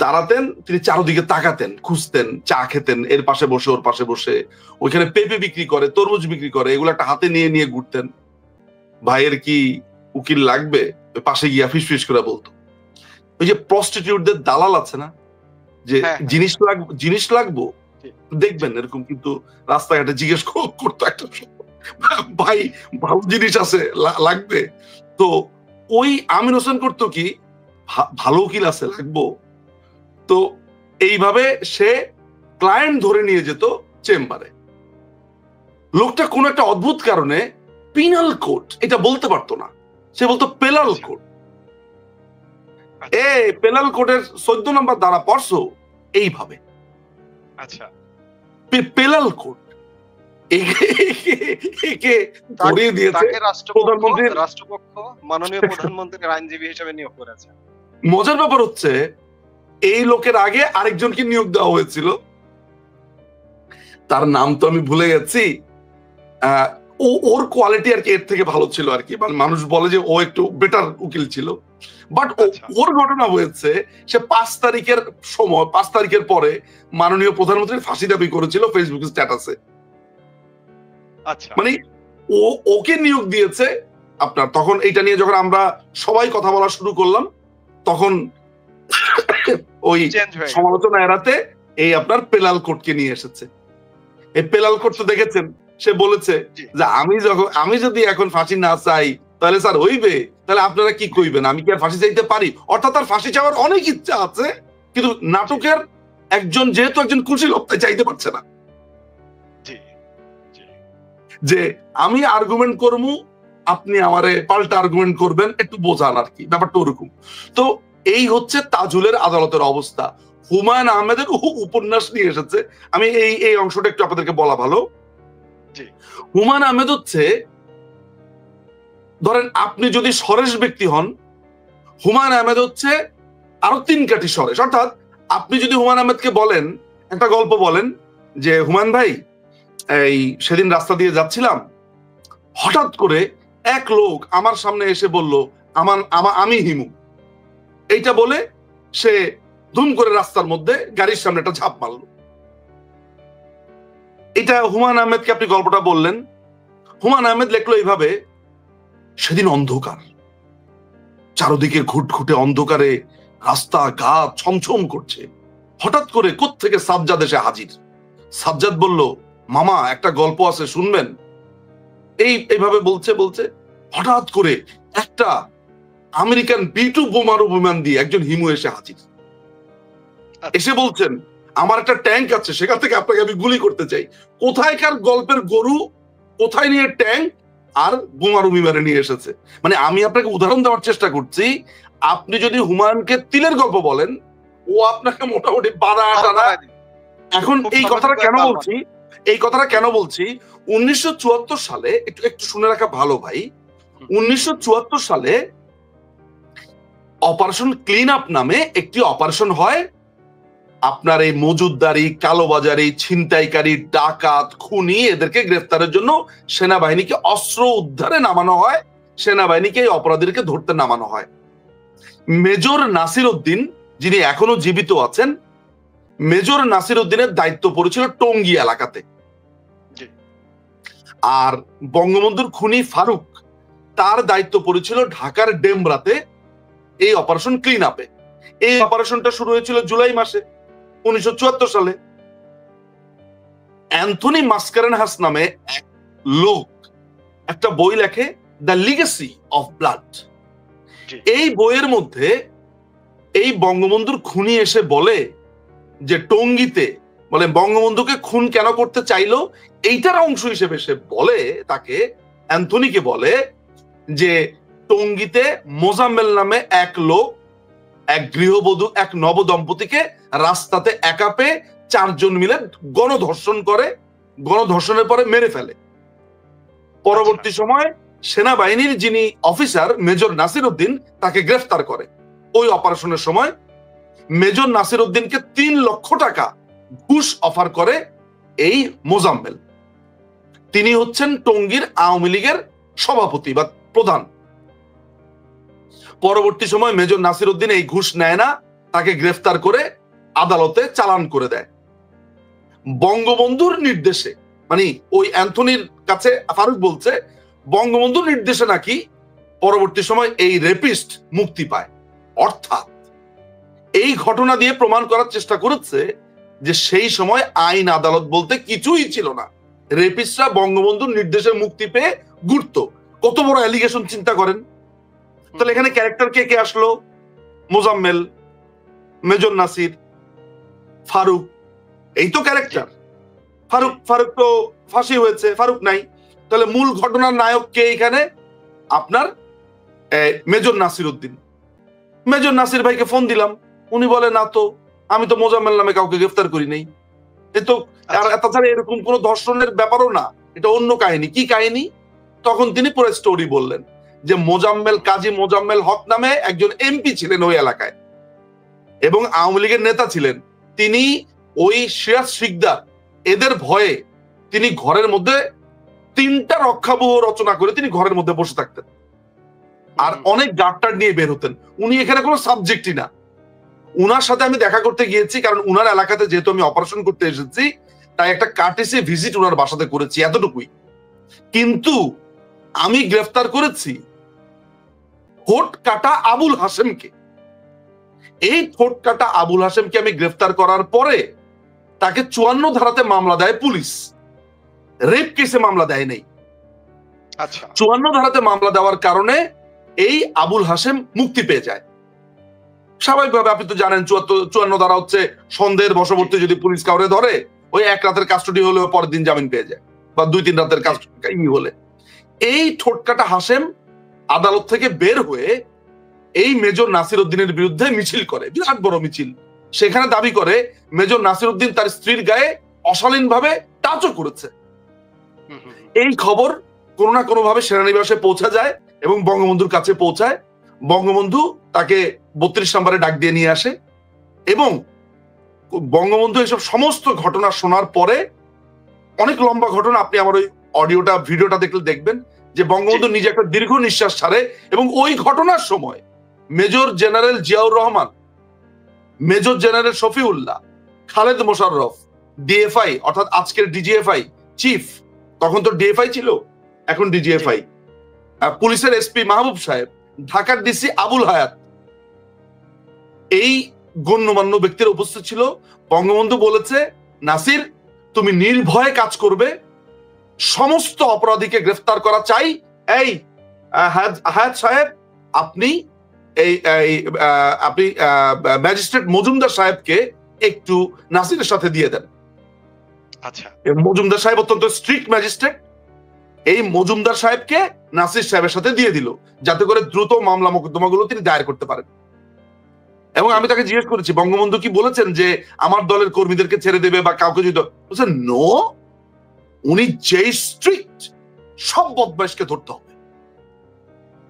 দাঁড়াতেন, তিনি চারদিকে তাকাতেন, খুঁজতেন, চা খেতেন, এর পাশে বসে ওর পাশে বসে। ওইখানে পেঁপে বিক্রি করে, তরমুজ বিক্রি করে, এগুলো একটা হাতে নিয়ে নিয়ে ঘুরতেন। ভাইয়ের কি উকিল লাগবে, পাশে গিয়া ফিস করে বলতো। ওই যে প্রস্টিটিউটদের দালাল আছে না, যে জিনিস লাগবো দেখবেন এরকম, কিন্তু রাস্তাঘাটে জিজ্ঞেস করতো একটা, ভাই ভালো জিনিস আছে লাগবে। তো ওই আমির হোসেন করতো কি, ভালো উকিল আছে লাগবো, তো এইভাবে সে ক্লায়েন্ট ধরে নিয়ে যেত চেম্বারে। লোকটা কোন একটা অদ্ভুত কারণে পিনাল কোড এটা বলতে পারতো না, সে বলতো পেনাল কোড। পেনাল কোডের 14 নম্বর দ্বারা পড়ছো, এইভাবে। আচ্ছা, পেনাল কোড একে ধরিয়ে দিয়েছে রাষ্ট্রপক্ষ, মাননীয় প্রধানমন্ত্রীর আইনজীবী হিসেবে নিয়োগ করেছে। মজার ব্যাপার হচ্ছে, এই লোকের আগে আরেকজনকে নিয়োগ দেওয়া হয়েছিল, তার নাম তো আমি ভুলে গেছি। ওর কোয়ালিটি আর কি এর থেকে ভালো ছিল আর কি, মানে মানুষ বলে যে ও একটু বেটার উকিল ছিল। বাট ওর ঘটনা হয়েছে, সে 5 তারিখের সময়, 5 তারিখের পরে মাননীয় প্রধানমন্ত্রীর ফাঁসি দাবি করেছিল ফেসবুক স্ট্যাটাসে। মানে ওকে নিয়োগ দিয়েছে আপনার। তখন এইটা নিয়ে যখন আমরা সবাই কথা বলা শুরু করলাম, তখন ওই সমালোচনা এড়াতে এই আপনার পেনাল কোডকে নিয়ে এসেছে। এই পেনাল কোড তো দেখেছেন, সে বলেছে যে আমি যদি এখন ফাঁসি না চাই তাহলে স্যার হইবে, তাহলে আপনারা কি কইবেন, আমি কি আর ফাঁসি চাইতে পারি? অর্থাৎ তার ফাঁসি চাওয়ার অনেক ইচ্ছা আছে, কিন্তু নাটকের একজন যেহেতু একজন খুশি লোক, তাই চাইতে পারছে না। যে আমি আর্গুমেন্ট করবো, আপনি আমারে পাল্টা আর্গুমেন্ট করবেন, একটু বোঝান আর কি, ব্যাপারটা ওরকম। তো এই হচ্ছে তাজুলের আদালতের অবস্থা। হুমায়ুন আহমেদের উপন্যাস নিয়ে এসেছে, আমি এই অংশটা একটু আপনাদেরকে বলা ভালো। হুমায়ুন আহমেদ হচ্ছে, ধরেন আপনি যদি সরেশ ব্যক্তি হন, হুমায়ুন আহমেদ হচ্ছে আরো 3 কাঠি সরেশ। অর্থাৎ আপনি যদি হুমায়ুন আহমেদকে বলেন, একটা গল্প বলেন যে হুমায়ুন ভাই, এই সেদিন রাস্তা দিয়ে যাচ্ছিলাম, হঠাৎ করে এক লোক আমার সামনে এসে বলল আমি হিমু, এইটা বলে সে ধুম করে রাস্তার মধ্যে গাড়ির সামনে একটা ঝাঁপ মারলো। এটা হুমায়ুন আহমেদকে আপনি গল্পটা বললেন, হুমায়ুন আহমেদ লেখলো এইভাবে, সেদিন অন্ধকার, চারদিকে ঘুটঘুটে অন্ধকারে রাস্তা ঘাট ছমছম করছে, হঠাৎ করে কোত্থেকে সাজ্জাদ এসে হাজির। সাজ্জাদ বলল, মামা একটা গল্প আছে শুনবেন। এইভাবে বলছে হঠাৎ করে একটা আমেরিকান B2 বোমারু বিমান দিয়ে একজন হিমু এসে হাজির, এসে বলছেন আমার একটা ট্যাঙ্ক আছে, সেখান থেকে আপনাকে আমি গুলি করতে চাই। কোথায়কার গল্পের গরু, কোথায় নিয়ে ট্যাঙ্ক আর বোমারু বিমানে নিয়ে এসেছে। মানে আমি আপনাকে উদাহরণ দেওয়ার চেষ্টা করছি, আপনি যদি হুমায়ুনকে তিলের গল্প বলেন, ও আপনাকে মোটামুটি বাধা টানা। এখন এই কথাটা কেন বলছি, 1974 সালে, একটু শুনে রাখা ভালো ভাই, 1974 সালে অপারেশন ক্লিন আপ নামে একটি অপারেশন হয়। আপনার এই মজুদদারি, কালোবাজারি, ছিনতাইকারী, ডাকাত, খুনি, এদেরকে গ্রেফতারের জন্য সেনাবাহিনীকে অস্ত্র উদ্ধারে নামানো হয়, সেনাবাহিনীকে এই অপরাধীদেরকে ধরতে নামানো হয়। মেজর নাসির উদ্দিন, যিনি এখনো জীবিত আছেন, মেজর নাসির উদ্দিনের দায়িত্ব পড়েছিল টঙ্গী এলাকাতে। আর বঙ্গবন্ধুর খুনি ফারুক, তার দায়িত্ব পড়েছিল ঢাকার ডেমরাতে এই অপারেশন ক্লিন আপে। এই অপারেশনটা শুরু হয়েছিল জুলাই মাসে 1974 সালে। অ্যান্থনি মাস্কারেনহাস নামে এক লোক একটা বই লেখে, দ্য লিগেসি অফ ব্লাড। এই বইয়ের মধ্যে এই বঙ্গবন্ধুর খুনি এসে বলে যে টঙ্গীতে বলে বঙ্গবন্ধুকে খুন কেন করতে চাইলো, এইটার অংশ হিসেবে সে বলে, তাকে অ্যান্থনিকে বলে যে টঙ্গীতে মোজাম্মেল নামে এক লোক, এক গৃহবধূ, এক নবদম্পতিকে রাস্তাতে একা পেয়ে 4 জন মিলে গণধর্ষণ করে, গণধর্ষণের পরে মেরে ফেলে। পরবর্তী সময় সেনাবাহিনীর যিনি অফিসার মেজর নাসির উদ্দিন তাকে গ্রেফতার করে। ওই অপারেশনের সময় মেজর নাসির উদ্দিনকে 3 লক্ষ টাকা ঘুষ অফার করে এই মোজাম্মেল। তিনি হচ্ছেন টঙ্গীর আওয়ামী লীগের সভাপতি বা প্রধান। পরবর্তী সময় মেজর নাসির উদ্দিন এই ঘুষ নেয় না, তাকে গ্রেফতার করে আদালতে চালান করে দেয়। বঙ্গবন্ধুর নির্দেশে, মানে ওই অ্যান্থনির কাছে ফারুক বলছে বঙ্গবন্ধুর নির্দেশে নাকি পরবর্তী সময় এই রেপিস্ট মুক্তি পায়। অর্থাৎ এই ঘটনা দিয়ে প্রমাণ করার চেষ্টা করেছে যে সেই সময় আইন আদালত বলতে কিছুই ছিল না, রেপিস্টরা বঙ্গবন্ধুর নির্দেশে মুক্তি পেয়ে ঘুরত। কত বড় অ্যালিগেশন চিন্তা করেন। তাহলে এখানে ক্যারেক্টার কে কে আসলো? মোজাম্মেল, মেজর নাসির, ফারুক, এই তো ক্যারেক্টার। ফারুক তো ফাঁসি হয়েছে, ফারুক নাই। তাহলে মূল ঘটনার নায়ক কে এখানে? আপনার মেজর নাসির উদ্দিন। মেজর নাসির ভাইকে ফোন দিলাম, উনি বলে না তো, আমি তো মোজাম্মেল নামে কাউকে গ্রেফতার করি নাই। এ তো তাছাড়া এরকম কোন ধর্ষণের ব্যাপারও না, এটা অন্য কাহিনী। কি কাহিনী? তখন তিনি পুরো স্টোরি বললেন যে মোজাম্মেল, কাজী মোজাম্মেল হক নামে একজন এমপি ছিলেন ওই এলাকায় এবং আওয়ামী লীগের নেতা ছিলেন। তিনি ওই সিরাজ শিকদার এদের ভয়ে তিনি ঘরের মধ্যে 3টা রক্ষাবহ রচনা করে তিনি ঘরের মধ্যে বসে থাকতেন আর অনেক গার্ডটার নিয়ে বের হতেন। উনি এখানে কোনো সাবজেক্টই না। উনার সাথে আমি দেখা করতে গিয়েছি, কারণ উনার এলাকাতে যেহেতু আমি অপারেশন করতে এসেছি, তাই একটা কার্টেসি ভিজিট উনার বাসাতে করেছি, এতটুকুই। কিন্তু আমি গ্রেফতার করেছি ঠোঁট কাটা আবুল হাশেমকে। এই ঠোঁট কাটা আবুল হাশেমকে আমি গ্রেফতার করার পরে তাকে 54 ধারাতে মামলা দেয় পুলিশ, রেপ কেসে মামলা দেয় নাই। আচ্ছা, 54 ধারাতে মামলা দেওয়ার কারণে এই আবুল হাশেম মুক্তি পেয়ে যায়। স্বাভাবিকভাবে আপনি তো জানেন 54 ধারা হচ্ছে সন্দেহের বশবর্তী যদি পুলিশ কাউরে ধরে, ওই 1 রাতের কাস্টডি হলেও পরের দিন জামিন পেয়ে যায়, বা 2-3 রাতের কাস্টডি হলে। এই ঠোঁটকাটা হাশেম আদালত থেকে বের হয়ে এই মেজর নাসির উদ্দিনের বিরুদ্ধে মিছিল করে, বিরাট বড় মিছিল। সেখানে দাবি করে মেজর নাসির উদ্দিন তার স্ত্রীর গায়ে অশালীনভাবে টাচও করেছে। এই খবর কোনো না কোনো ভাবে সেনানিবাসে পৌঁছা যায় এবং বঙ্গবন্ধুর কাছে পৌঁছায়। বঙ্গবন্ধু তাকে 32 নম্বরে ডাক দিয়ে নিয়ে আসে এবং বঙ্গবন্ধু এসব সমস্ত ঘটনা শোনার পরে, অনেক লম্বা ঘটনা, আপনি আমার ওই অডিওটা ভিডিওটা দেখলে দেখবেন যে বঙ্গবন্ধু নিজে একটা দীর্ঘ নিঃশ্বাস ছাড়ে এবং ওই ঘটনার সময় major general Ziaur Rahman, major general Shafiullah, Khaled Mosharraf, DFI অর্থাৎ আজকের ডিজিএফআই চিফ, তখন তো ডিএফআই ছিল, এখন ডিজিএফআই, পুলিশের এসপি মাহবুব সাহেব, ঢাকার ডিসি আবুল হায়াত, এই গণ্যমান্য ব্যক্তিরা উপস্থিত ছিল। বঙ্গবন্ধু বলেছে, নাসির তুমি নির্ভয়ে কাজ করবে, সমস্ত অপরাধীকে গ্রেফতার করা চাই। এই হায়াত সাহেব, আপনি আপনি ম্যাজিস্ট্রেট মজুমদার সাহেবকে একটু নাসিরের সাথে দিয়ে দেন। আচ্ছা, মজুমদার সাহেব অত্যন্ত স্ট্রিক্ট ম্যাজিস্ট্রেট, এই মজুমদার সাহেবকে নাসির সাহেবের সাথে দিয়ে দিল যাতে করে দ্রুত মামলা মোকদ্দমাগুলো তিনি দায়ের করতে পারেন। এবং আমি তাকে জিজ্ঞেস করেছি, বঙ্গবন্ধু কি বলেছেন যে আমার দলের কর্মীদেরকে ছেড়ে দেবে বা কাউকে যদি, বলছেন নো, উনি যেই স্ট্রিক্ট, সব বদমাইশকে ধরতে হবে।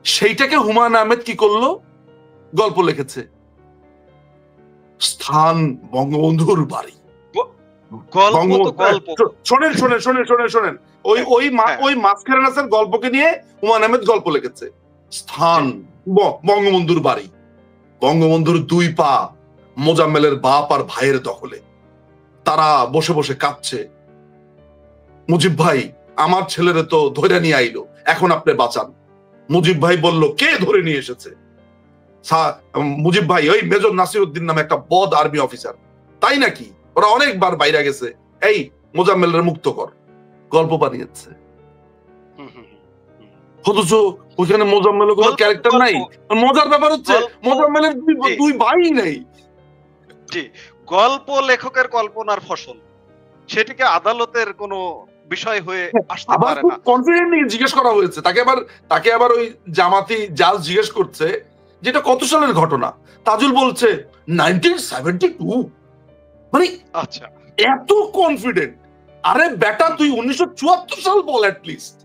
সেইটাকে হুমায়ুন আহমেদ কি করলো? গল্প লিখেছে, স্থান বঙ্গবন্ধুর বাড়ি। শোনেন শোনেন শোনেন শোনেন শোনেন, ওই মাঝখানে নাসের গল্পকে নিয়ে হুমায়ুন আহমেদ গল্প লিখেছে। স্থান বঙ্গবন্ধুর বাড়ি, বঙ্গবন্ধুর 2 পা মোজাম্মেলের বাপ আর ভাইয়ের দখলে। তারা বসে বসে কাঁদছে, মুজিব ভাই আমার ছেলেরে তো ধরে নিয়ে আইলো, এখন আপনি বাঁচান। মুজিব ভাই বলল, কে ধরে নিয়ে এসেছে? মুজিব ভাই, ওই মেজর নাসির উদ্দিন নামে একটা বদ আর্মি অফিসার। তাই নাকি? ওরা অনেকবার বাইরে গেছে, এই মোজাম্মেলের মুক্ত কর। গল্প বানিয়েছে, অথচ ওইখানে মোজাম্মেলের কোনো ক্যারেক্টার নাই। মজার ব্যাপার হচ্ছে মোজাম্মেলের 2 ভাই নাই। জি, গল্প লেখকের কল্পনার ফসল। সেটিকে আদালতের কোনো বিষয় হয়ে আসতে আবার পারে খুব না। কনফিডেন্ট নিয়ে জিজ্ঞেস করা হয়েছে, তাকে আবার ওই জামাতি জাজ জিজ্ঞেস করছে যেটা কত সালের ঘটনা। তাজুল বলছে 1972। মানে আচ্ছা, এত কনফিডেন্ট। আরে বেটা তুই 1974 সাল বল অ্যাটলিস্ট।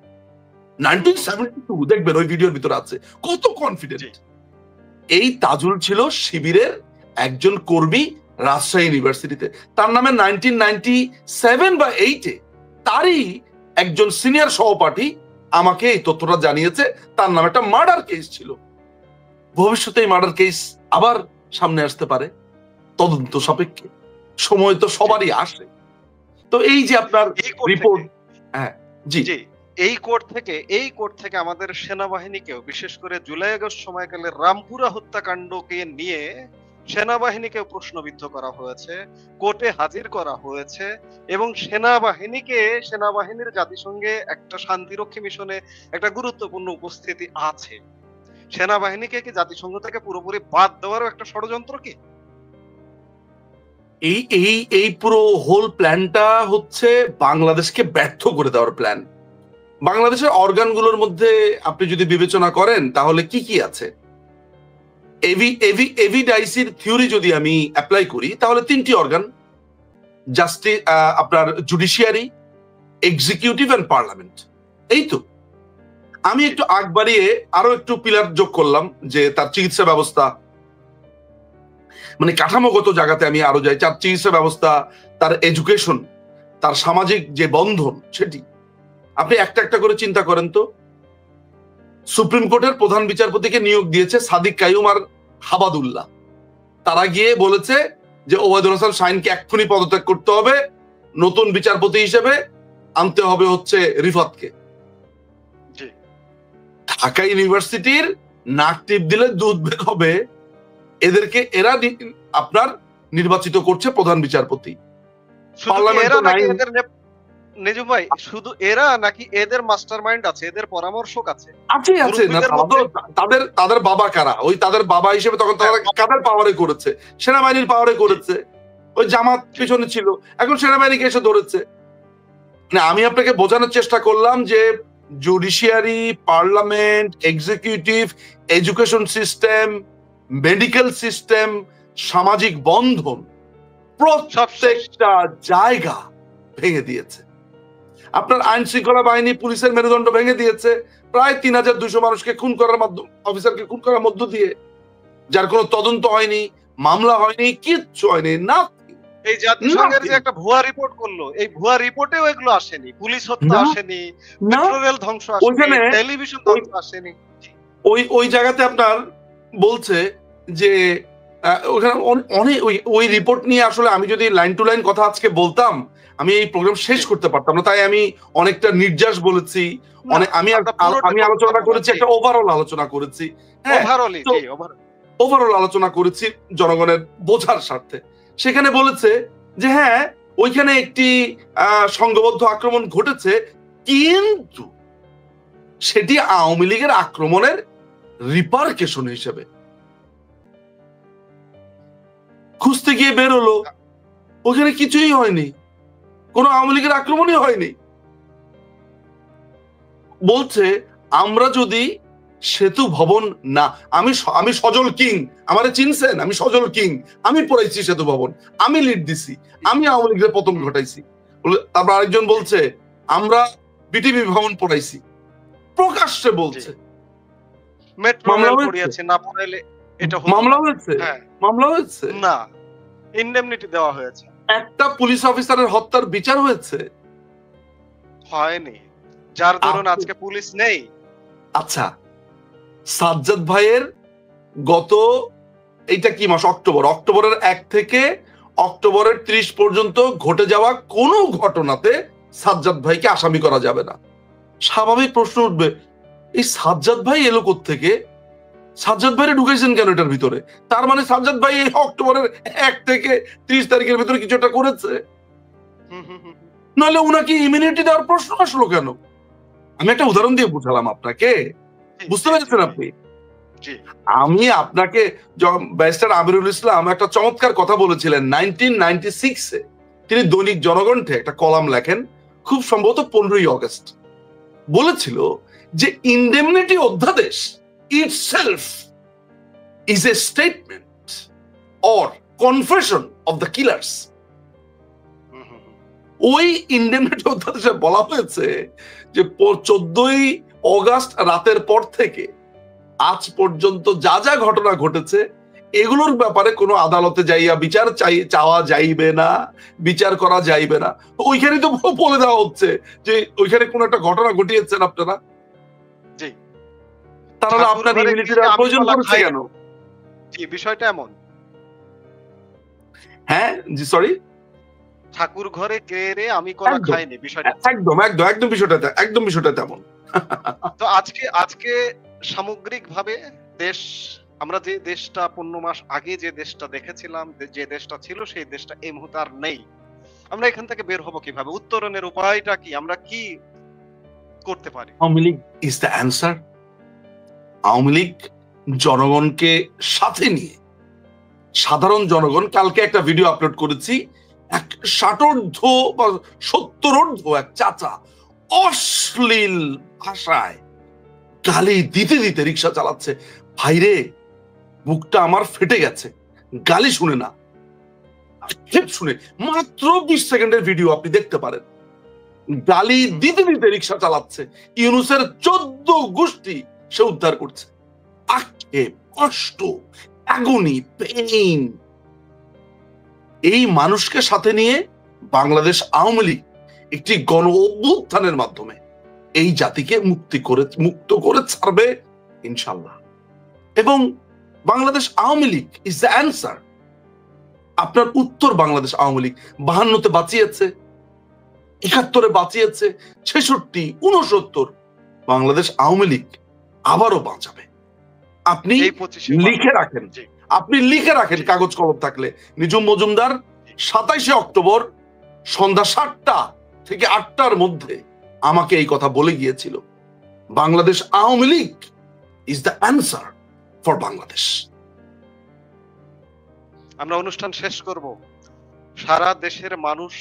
1972 দেখবেন ওই ভিডিওর ভিতরে আছে, কত কনফিডেন্ট। এই তাজুল ছিল শিবিরের একজন কর্মী রাজশাহী ইউনিভার্সিটিতে। তার নামে 1997 বা 8-এ তারই একজন সিনিয়র সহপাঠী আমাকে এই তথ্যটা জানিয়েছে, তার নামে একটা মার্ডার কেস ছিল। ভবিষ্যতে এই মার্ডার কেস আবার সামনে আসতে পারে তদন্ত সাপেক্ষে, সময় তো সবারই আসে। তো এই যে আপনার রিপোর্ট, হ্যাঁ জি জি, এই কোর্ট থেকে আমাদের সেনাবাহিনীকেও, বিশেষ করে জুলাই আগস্ট সময়কালে রামপুরা হত্যাকাণ্ডকে নিয়ে সেনাবাহিনীকেও প্রশ্নবিদ্ধ করা হয়েছে, কোর্টে হাজির করা হয়েছে, এবং সেনাবাহিনীর জাতিসংঘে একটা শান্তিরক্ষী মিশনে একটা গুরুত্বপূর্ণ উপস্থিতি আছে। সেনাবাহিনীকে কি জাতিসংঘ থেকে পুরোপুরি বাদ দেওয়ারও একটা ষড়যন্ত্র কি? এই এই এই পুরো হোল প্ল্যানটা হচ্ছে বাংলাদেশকে ব্যর্থ করে দেওয়ার প্ল্যান। বাংলাদেশের অর্গানগুলোর মধ্যে আপনি যদি বিবেচনা করেন তাহলে কি কি আছে, এভিডাইসির থিওরি যদি আমি অ্যাপ্লাই করি তাহলে 3টি অর্গান, জাস্টিস, আপনার জুডিশিয়ারি, এক্সিকিউটিভ এন্ড পার্লামেন্ট। এই তো আমি একটু আগ বাড়িয়ে আরো একটু পিলার যোগ করলাম যে তার চিকিৎসা ব্যবস্থা, মানে কাঠামোগত জায়গাতে আমি আরো যাই, তার চিকিৎসা ব্যবস্থা, তার এডুকেশন, তার সামাজিক যে বন্ধন সেটি। আপনি একটা একটা করে চিন্তা করেন তো। সুপ্রিম কোর্টের প্রধান বিচারপতিকে নিয়োগ দিয়েছে সাদিক কাইয়ুম আর হাবাদুল্লাহ। তারা গিয়ে বলেছে যে ওবায়দুল হাসান শাহিনকে এক্ষুনি পদত্যাগ করতে হবে, নতুন বিচারপতি হিসেবে আনতে হবে হচ্ছে রিফাতকে। ঢাকা ইউনিভার্সিটির নাক টিপ দিলে দুধ বের হবে, এরা আপনার নির্বাচিত করছে প্রধান বিচারপতি। নিজু ভাই, শুধু এরা নাকি এদের মাস্টার মাইন্ড আছে, এদের পরামর্শক আছে? আছে না, তাদের বাবা কারা? ওই তাদের বাবা হিসেবে তখন তারা কাদের পাওয়ারে করেছে? সেনাবাহিনীর পাওয়ারে করেছে। ওই জামাত পিছনে ছিল, এখন সেনাবাহিনীকে এসে ধরেছে। মানে আমি আপনাকে বোঝানোর চেষ্টা করলাম যে judiciary, parliament, executive, education system, medical system, সামাজিক বন্ধন, প্রত্যেকটা জায়গা ভেঙে দিয়েছে। আপনার আইন শৃঙ্খলা বাহিনী, পুলিশের মেরুদণ্ড ভেঙে দিয়েছে, প্রায় 3200 মানুষকে খুন করার মাধ্যমে, অফিসারকে খুন করার মধ্য দিয়ে, যার কোনো তদন্ত হয়নি, মামলা হয়নি, কিচ্ছু হয়নি না। এই জাতিসংঘের যে একটা ভুয়া রিপোর্ট করলো, এই ভুয়া রিপোর্টেও এগুলো আসেনি। পুলিশ হত্যা আসেনি, মেট্রো রেল ধ্বংস আসেনি, টেলিভিশন ধ্বংস আসেনি। ওই জায়গাতে আপনার বলছে যে ওখানে অনেক ওই রিপোর্ট নিয়ে আসলে আমি যদি লাইন টু লাইন কথা আজকে বলতাম আমি এই প্রোগ্রাম শেষ করতে পারতাম না। তাই আমি অনেকটা নির্যাস বলেছি, আমি আলোচনা করেছি, একটা ওভারঅল আলোচনা করেছি। হ্যাঁ, ওভারঅল আলোচনা করেছি জনগণের বোঝার স্বার্থে। সেখানে বলেছে যে হ্যাঁ ওইখানে একটি সংঘবদ্ধ আক্রমণ ঘটেছে, কিন্তু সেটি আওয়ামী লীগের আক্রমণের রিপারকেশন হিসেবে খুঁজতে গিয়ে বের হলো ওখানে কিছুই হয়নি, কোনো আওয়ামী লীগের আক্রমণই হয়নি। বলছে আমরা যদি সেতু ভবন না, আমি সজল কিং, আমারে চিনছেন, আমি সজল কিং, আমি পড়াইছি সেতু ভবন, আমি লিড দিছি, আমি আওয়ামী লীগের পতন ঘটাইছি। তারপর আরেকজন বলছে আমরা বিটিভি ভবন পড়াইছি, প্রকাশ্যে বলছে। মামলা হয়েছে না, ইনডেমনিটি দেওয়া হয়েছে। একটা পুলিশ অফিসারের হত্যার বিচার হয়েছে? হয়নি, যার দরুন আজকে পুলিশ নেই। আচ্ছা, সাজ্জাদ ভাইয়ের গত এইটা কি মাস, অক্টোবরের 1 থেকে অক্টোবরের 30 পর্যন্ত ঘটে যাওয়া কোন ঘটনাতে সাজ্জাদ ভাইকে আসামি করা যাবে না। স্বাভাবিক প্রশ্ন উঠবে, এই সাজ্জাদ ভাই এলো কোত্থেকে? সাজ্জাদ ভাইরে ঢুকেছেন কেন এটার ভিতরে? তার মানে সাজ্জাদ ভাই এই অক্টোবরের 1 থেকে 30 তারিখের ভিতরে কিছু একটা করেছে, নাহলে উনাকে ইমিউনিটি দেওয়ার প্রশ্ন আসলো কেন? আমি একটা উদাহরণ দিয়ে বুঝালাম আপনাকে, বুঝতে পেরেছেন আপনি? আমি আপনাকে ব্যারিস্টার আমিরুল ইসলাম একটা চমৎকার কথা বলেছিলেন 1996-এ, তিনি দৈনিক জনগণে একটা কলাম লেখেন, খুব সম্ভবত 15ই অগস্ট। বলেছিল যে ইন্ডেমনিটি অধ্যাদেশ itself is a statement or confession of the killers. ওই ইন্ডেমনিটি অধ্যাদেশে বলা হয়েছে যে 14ই অগস্ট রাতের পর থেকে আজ পর্যন্ত যা যা ঘটনা ঘটেছে এগুলোর ব্যাপারে কোনো আদালতে যাইয়া বিচার চাওয়া যাইবে না, বিচার করা যাইবে না। তো ওইখানে তো বলে দেওয়া হচ্ছে যে ওইখানে কোন একটা ঘটনা ঘটিয়েছেন আপনারা, তাহলে আপনার ইমিউনিটির প্রয়োজন পড়ছে কেন? বিষয়টা এমন। হ্যাঁ জি, সরি, ঠাকুর ঘরে কে রে আমি কলা খাইনি, বিষয়টা একদম একদম একদম বিষয়টা তেমন। তো আজকে সামগ্রিকভাবে দেশ, আমরা যে দেশটা 15 মাস আগে যে দেশটা দেখেছিলাম, যে দেশটা ছিল, সেই দেশটা এই মুহূর্তে আর নেই। আমরা এখান থেকে বের হব কিভাবে? উত্তরণের উপায়টা কি? আমরা কি করতে পারি? Awami League is the answer. Awami League জনগণকে সাথে নিয়ে, সাধারণ জনগণ, কালকে একটা ভিডিও আপলোড করেছি, এক 60 বা 70 এক চাচা অশ্লীল ভাষায় গালি দিতে দিতে রিক্সা চালাচ্ছে। ভাইরে, বুকটা আমার ফেটে গেছে গালি শুনে না, শুনে। মাত্র 20 সেকেন্ডের ভিডিও, আপনি দেখতে পারেন। গালি দিতে দিতে রিক্সা চালাচ্ছে, ইউনূসের 14 গোষ্ঠী সে উদ্ধার করছে। আক্ষেপ, কষ্ট, আগুনি, পেইন। এই মানুষকে সাথে নিয়ে বাংলাদেশ আওয়ামী লীগ একটি গণ অভ্যুত্থানের মাধ্যমে এই জাতিকে মুক্ত করে ছাড়বে ইনশাল্লাহ। এবং Bangladesh Awami League is the answer. আপনার উত্তর বাংলাদেশ আওয়ামী লীগ 52-তে বাঁচিয়েছে, 71-এ বাঁচিয়েছে, 66, 69। বাংলাদেশ আওয়ামী লীগ আবারও বাঁচাবে। আপনি লিখে রাখেন কাগজ কলম থাকলে। নিজুম মজুমদার 27শে অক্টোবর সন্ধ্যা 7টা থেকে 8টার মধ্যে আমাকে এই কথা বলে গিয়েছিল, Bangladesh Awami League is the answer for Bangladesh. আমরা অনুষ্ঠান শেষ করব। সারা দেশের মানুষ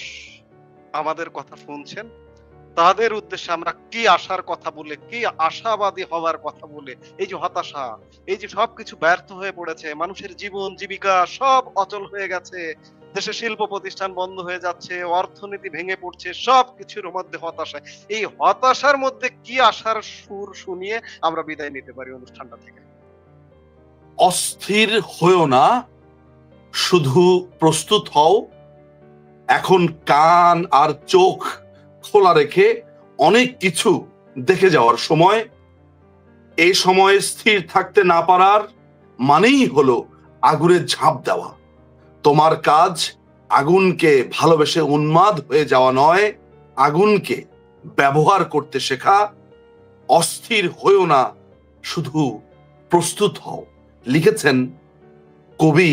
আমাদের কথা শুনছেন, তাদের উদ্দেশ্যে আমরা কি আশার কথা বলে, কি আশাবাদী হওয়ার কথা বলে, এই যে হতাশা, এই যে সবকিছু ব্যর্থ হয়ে পড়েছে, মানুষের জীবন জীবিকা সব অচল হয়ে গেছে, দেশে শিল্প প্রতিষ্ঠান বন্ধ হয়ে যাচ্ছে, অর্থনীতি ভেঙে পড়ছে, সবকিছুর মধ্যে হতাশা। এই হতাশার মধ্যে কি আশার সুর শুনিয়ে আমরা বিদায় নিতে পারি অনুষ্ঠানটা থেকে? অস্থির হয়েও না, শুধু প্রস্তুত হও। এখন কান আর চোখ খোলা রেখে অনেক কিছু দেখে যাওয়ার সময়। এই সময়ে স্থির থাকতে না পারার মানেই হলো আগুনে ঝাঁপ দেওয়া। তোমার কাজ আগুনকে ভালোবেসে উন্মাদ হয়ে যাওয়া নয়, আগুনকে ব্যবহার করতে শেখা। অস্থির হয়েও না, শুধু প্রস্তুত হও। লিখেছেন কবি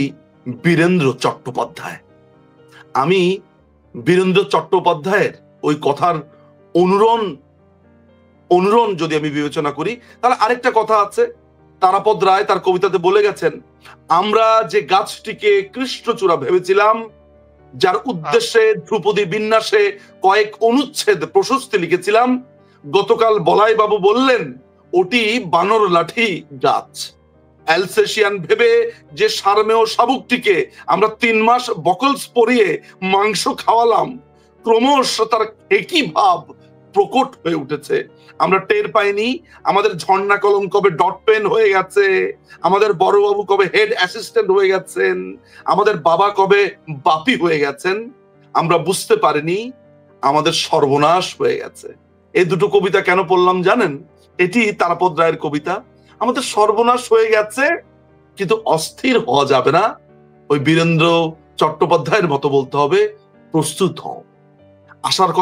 বীরেন্দ্র চট্টোপাধ্যায়। আমি বীরেন্দ্র চট্টোপাধ্যায়ের ওই কথার অনুরণ যদি আমি বিবেচনা করি, তাহলে আরেকটা কথা আছে। তারাপদ রায় তার কবিতাতে বলে গেছেন, আমরা যে গাছটিকে কৃষ্ণচূড়া ভেবেছিলাম, যার উদ্দেশ্যে ধ্রুপদী বিন্যাসে কয়েক অনুচ্ছেদ প্রশস্তি লিখেছিলাম, গতকাল বলাই বাবু বললেন ওটি বানর লাঠি গাছ। অ্যালসেশিয়ান ভেবে যে সারমেয় শাবুকটিকে আমরা 3 মাস বকলস পরিয়ে মাংস খাওয়ালাম, ক্রমশ তার একই ভাব প্রকট হয়ে উঠেছে। আমরা টের পাইনি আমাদের ঝর্ণা কলম কবে ডট পেন হয়ে গেছে, আমাদের বড়বাবু কবে হেড অ্যাসিস্ট্যান্ট হয়ে গেছেন, আমাদের বাবা কবে বাপি হয়ে গেছেন। আমরা বুঝতে পারিনি আমাদের সর্বনাশ হয়ে গেছে। এই দুটো কবিতা কেন পড়লাম জানেন? এটি তারাপদ রায়ের কবিতা। আমাদের সর্বনাশ হয়ে গেছে, কিন্তু অস্থির হওয়া যাবে না। ওই বীরেন্দ্র চট্টোপাধ্যায়ের মতো বলতে হবে, প্রস্তুত হও। আসার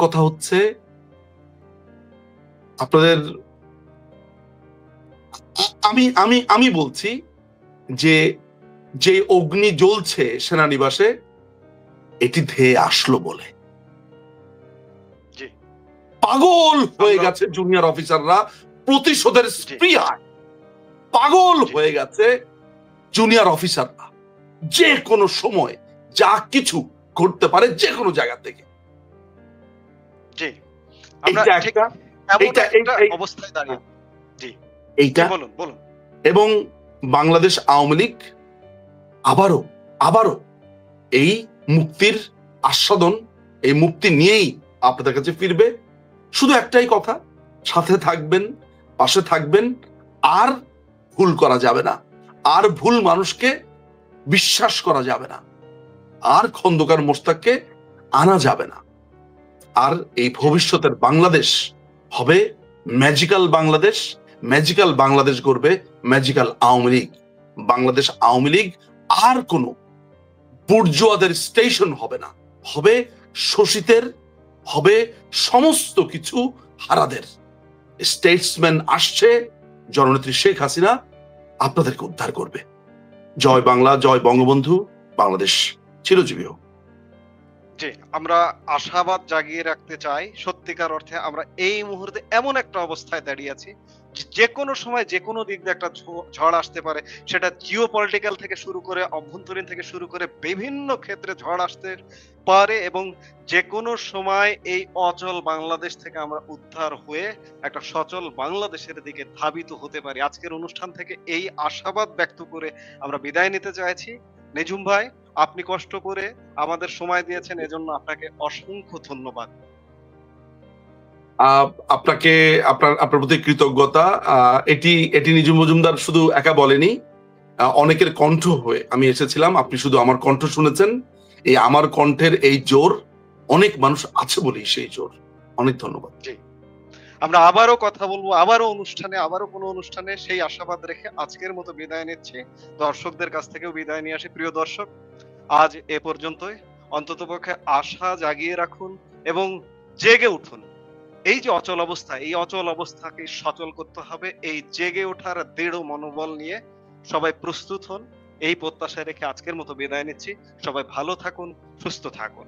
কথা হচ্ছে আপনাদের, আমি বলছি যে অগ্নি জ্বলছে সেনানিবাসে, এটি ধেয়ে আসলো বলে। পাগল হয়ে গেছে জুনিয়র অফিসাররা প্রতিশোধের স্পৃহায়, পাগল হয়ে গেছে জুনিয়র অফিসাররা। যে কোনো সময় যা কিছু ঘটতে পারে যে কোনো জায়গা থেকে। জি, আমরা এইটা ঠিক একটা এমন এইটা একটা অবস্থায় দাঁড়িয়ে। জি, এইটা বলুন বলুন। এবং বাংলাদেশ আওয়ামী লীগ আবারও এই মুক্তির আস্বাদন, এই মুক্তি নিয়েই আপনাদের কাছে ফিরবে। শুধু একটাই কথা, সাথে থাকবেন, পাশে থাকবেন, আর ভুল করা যাবে না, আর ভুল মানুষকে বিশ্বাস করা যাবে না, আর খন্দকার মোশতাককে আনা যাবে না। আর এই ভবিষ্যতের বাংলাদেশ হবে ম্যাজিক্যাল বাংলাদেশ। ম্যাজিক্যাল বাংলাদেশ গড়বে ম্যাজিক্যাল আওয়ামী লীগ। বাংলাদেশ আওয়ামী লীগ আর কোনো বুর্জোয়াদের স্টেশন হবে না, হবে শোষিতের, হবে সমস্ত কিছু হারাদের। স্টেটসম্যান আসছে, জননেত্রী শেখ হাসিনা আপনাদেরকে উদ্ধার করবে। জয় বাংলা, জয় বঙ্গবন্ধু, বাংলাদেশ চিরজীবী হোক। জি, আমরা আশাবাদ জাগিয়ে রাখতে চাই। সত্যিকার অর্থে আমরা এই মুহূর্তে এমন একটা অবস্থায় দাঁড়িয়ে আছি, যে কোনো সময় যে কোনো দিক দিয়ে একটা ঝড় আসতে পারে। সেটা জিও পলিটিক্যাল থেকে শুরু করে, অভ্যন্তরীণ থেকে শুরু করে বিভিন্ন ক্ষেত্রে ঝড় আসতে পারে, এবং যে কোনো সময় এই অচল বাংলাদেশ থেকে আমরা উদ্ধার হয়ে একটা সচল বাংলাদেশের দিকে ধাবিত হতে পারি। আজকের অনুষ্ঠান থেকে এই আশাবাদ ব্যক্ত করে আমরা বিদায় নিতে চাইছি। নিঝুম ভাই, আপনি কষ্ট করে আমাদের সময় দিয়েছেন, এজন্য আপনাকে অসংখ্য ধন্যবাদ। আপনাকে আপনার প্রতি কৃতজ্ঞতা। এটি নিঝুম মজুমদার শুধু একা বলেনি, অনেকের কণ্ঠ হয়ে আমি এসেছিলাম। আপনি শুধু আমার কণ্ঠ শুনেছেন। এই আমার কণ্ঠের এই জোর, অনেক মানুষ আছে বলেই সেই জোর। অনেক ধন্যবাদ। জি, আমরা আবারও কথা বলবো, আবারও কোনো অনুষ্ঠানে সেই আশাবাদ রেখে আজকের মতো বিদায় নিচ্ছি। দর্শকদের কাছ থেকেও বিদায় নিয়ে আসি। প্রিয় দর্শক, আজ এ পর্যন্তই। অন্ততপক্ষে আশা জাগিয়ে রাখুন এবং জেগে উঠুন। এই যে অচল অবস্থা, এই অচল অবস্থাকে সচল করতে হবে। এই জেগে ওঠার দৃঢ় মনোবল নিয়ে সবাই প্রস্তুত হন। এই প্রত্যাশা রেখে আজকের মতো বিদায় নিচ্ছি। সবাই ভালো থাকুন, সুস্থ থাকুন।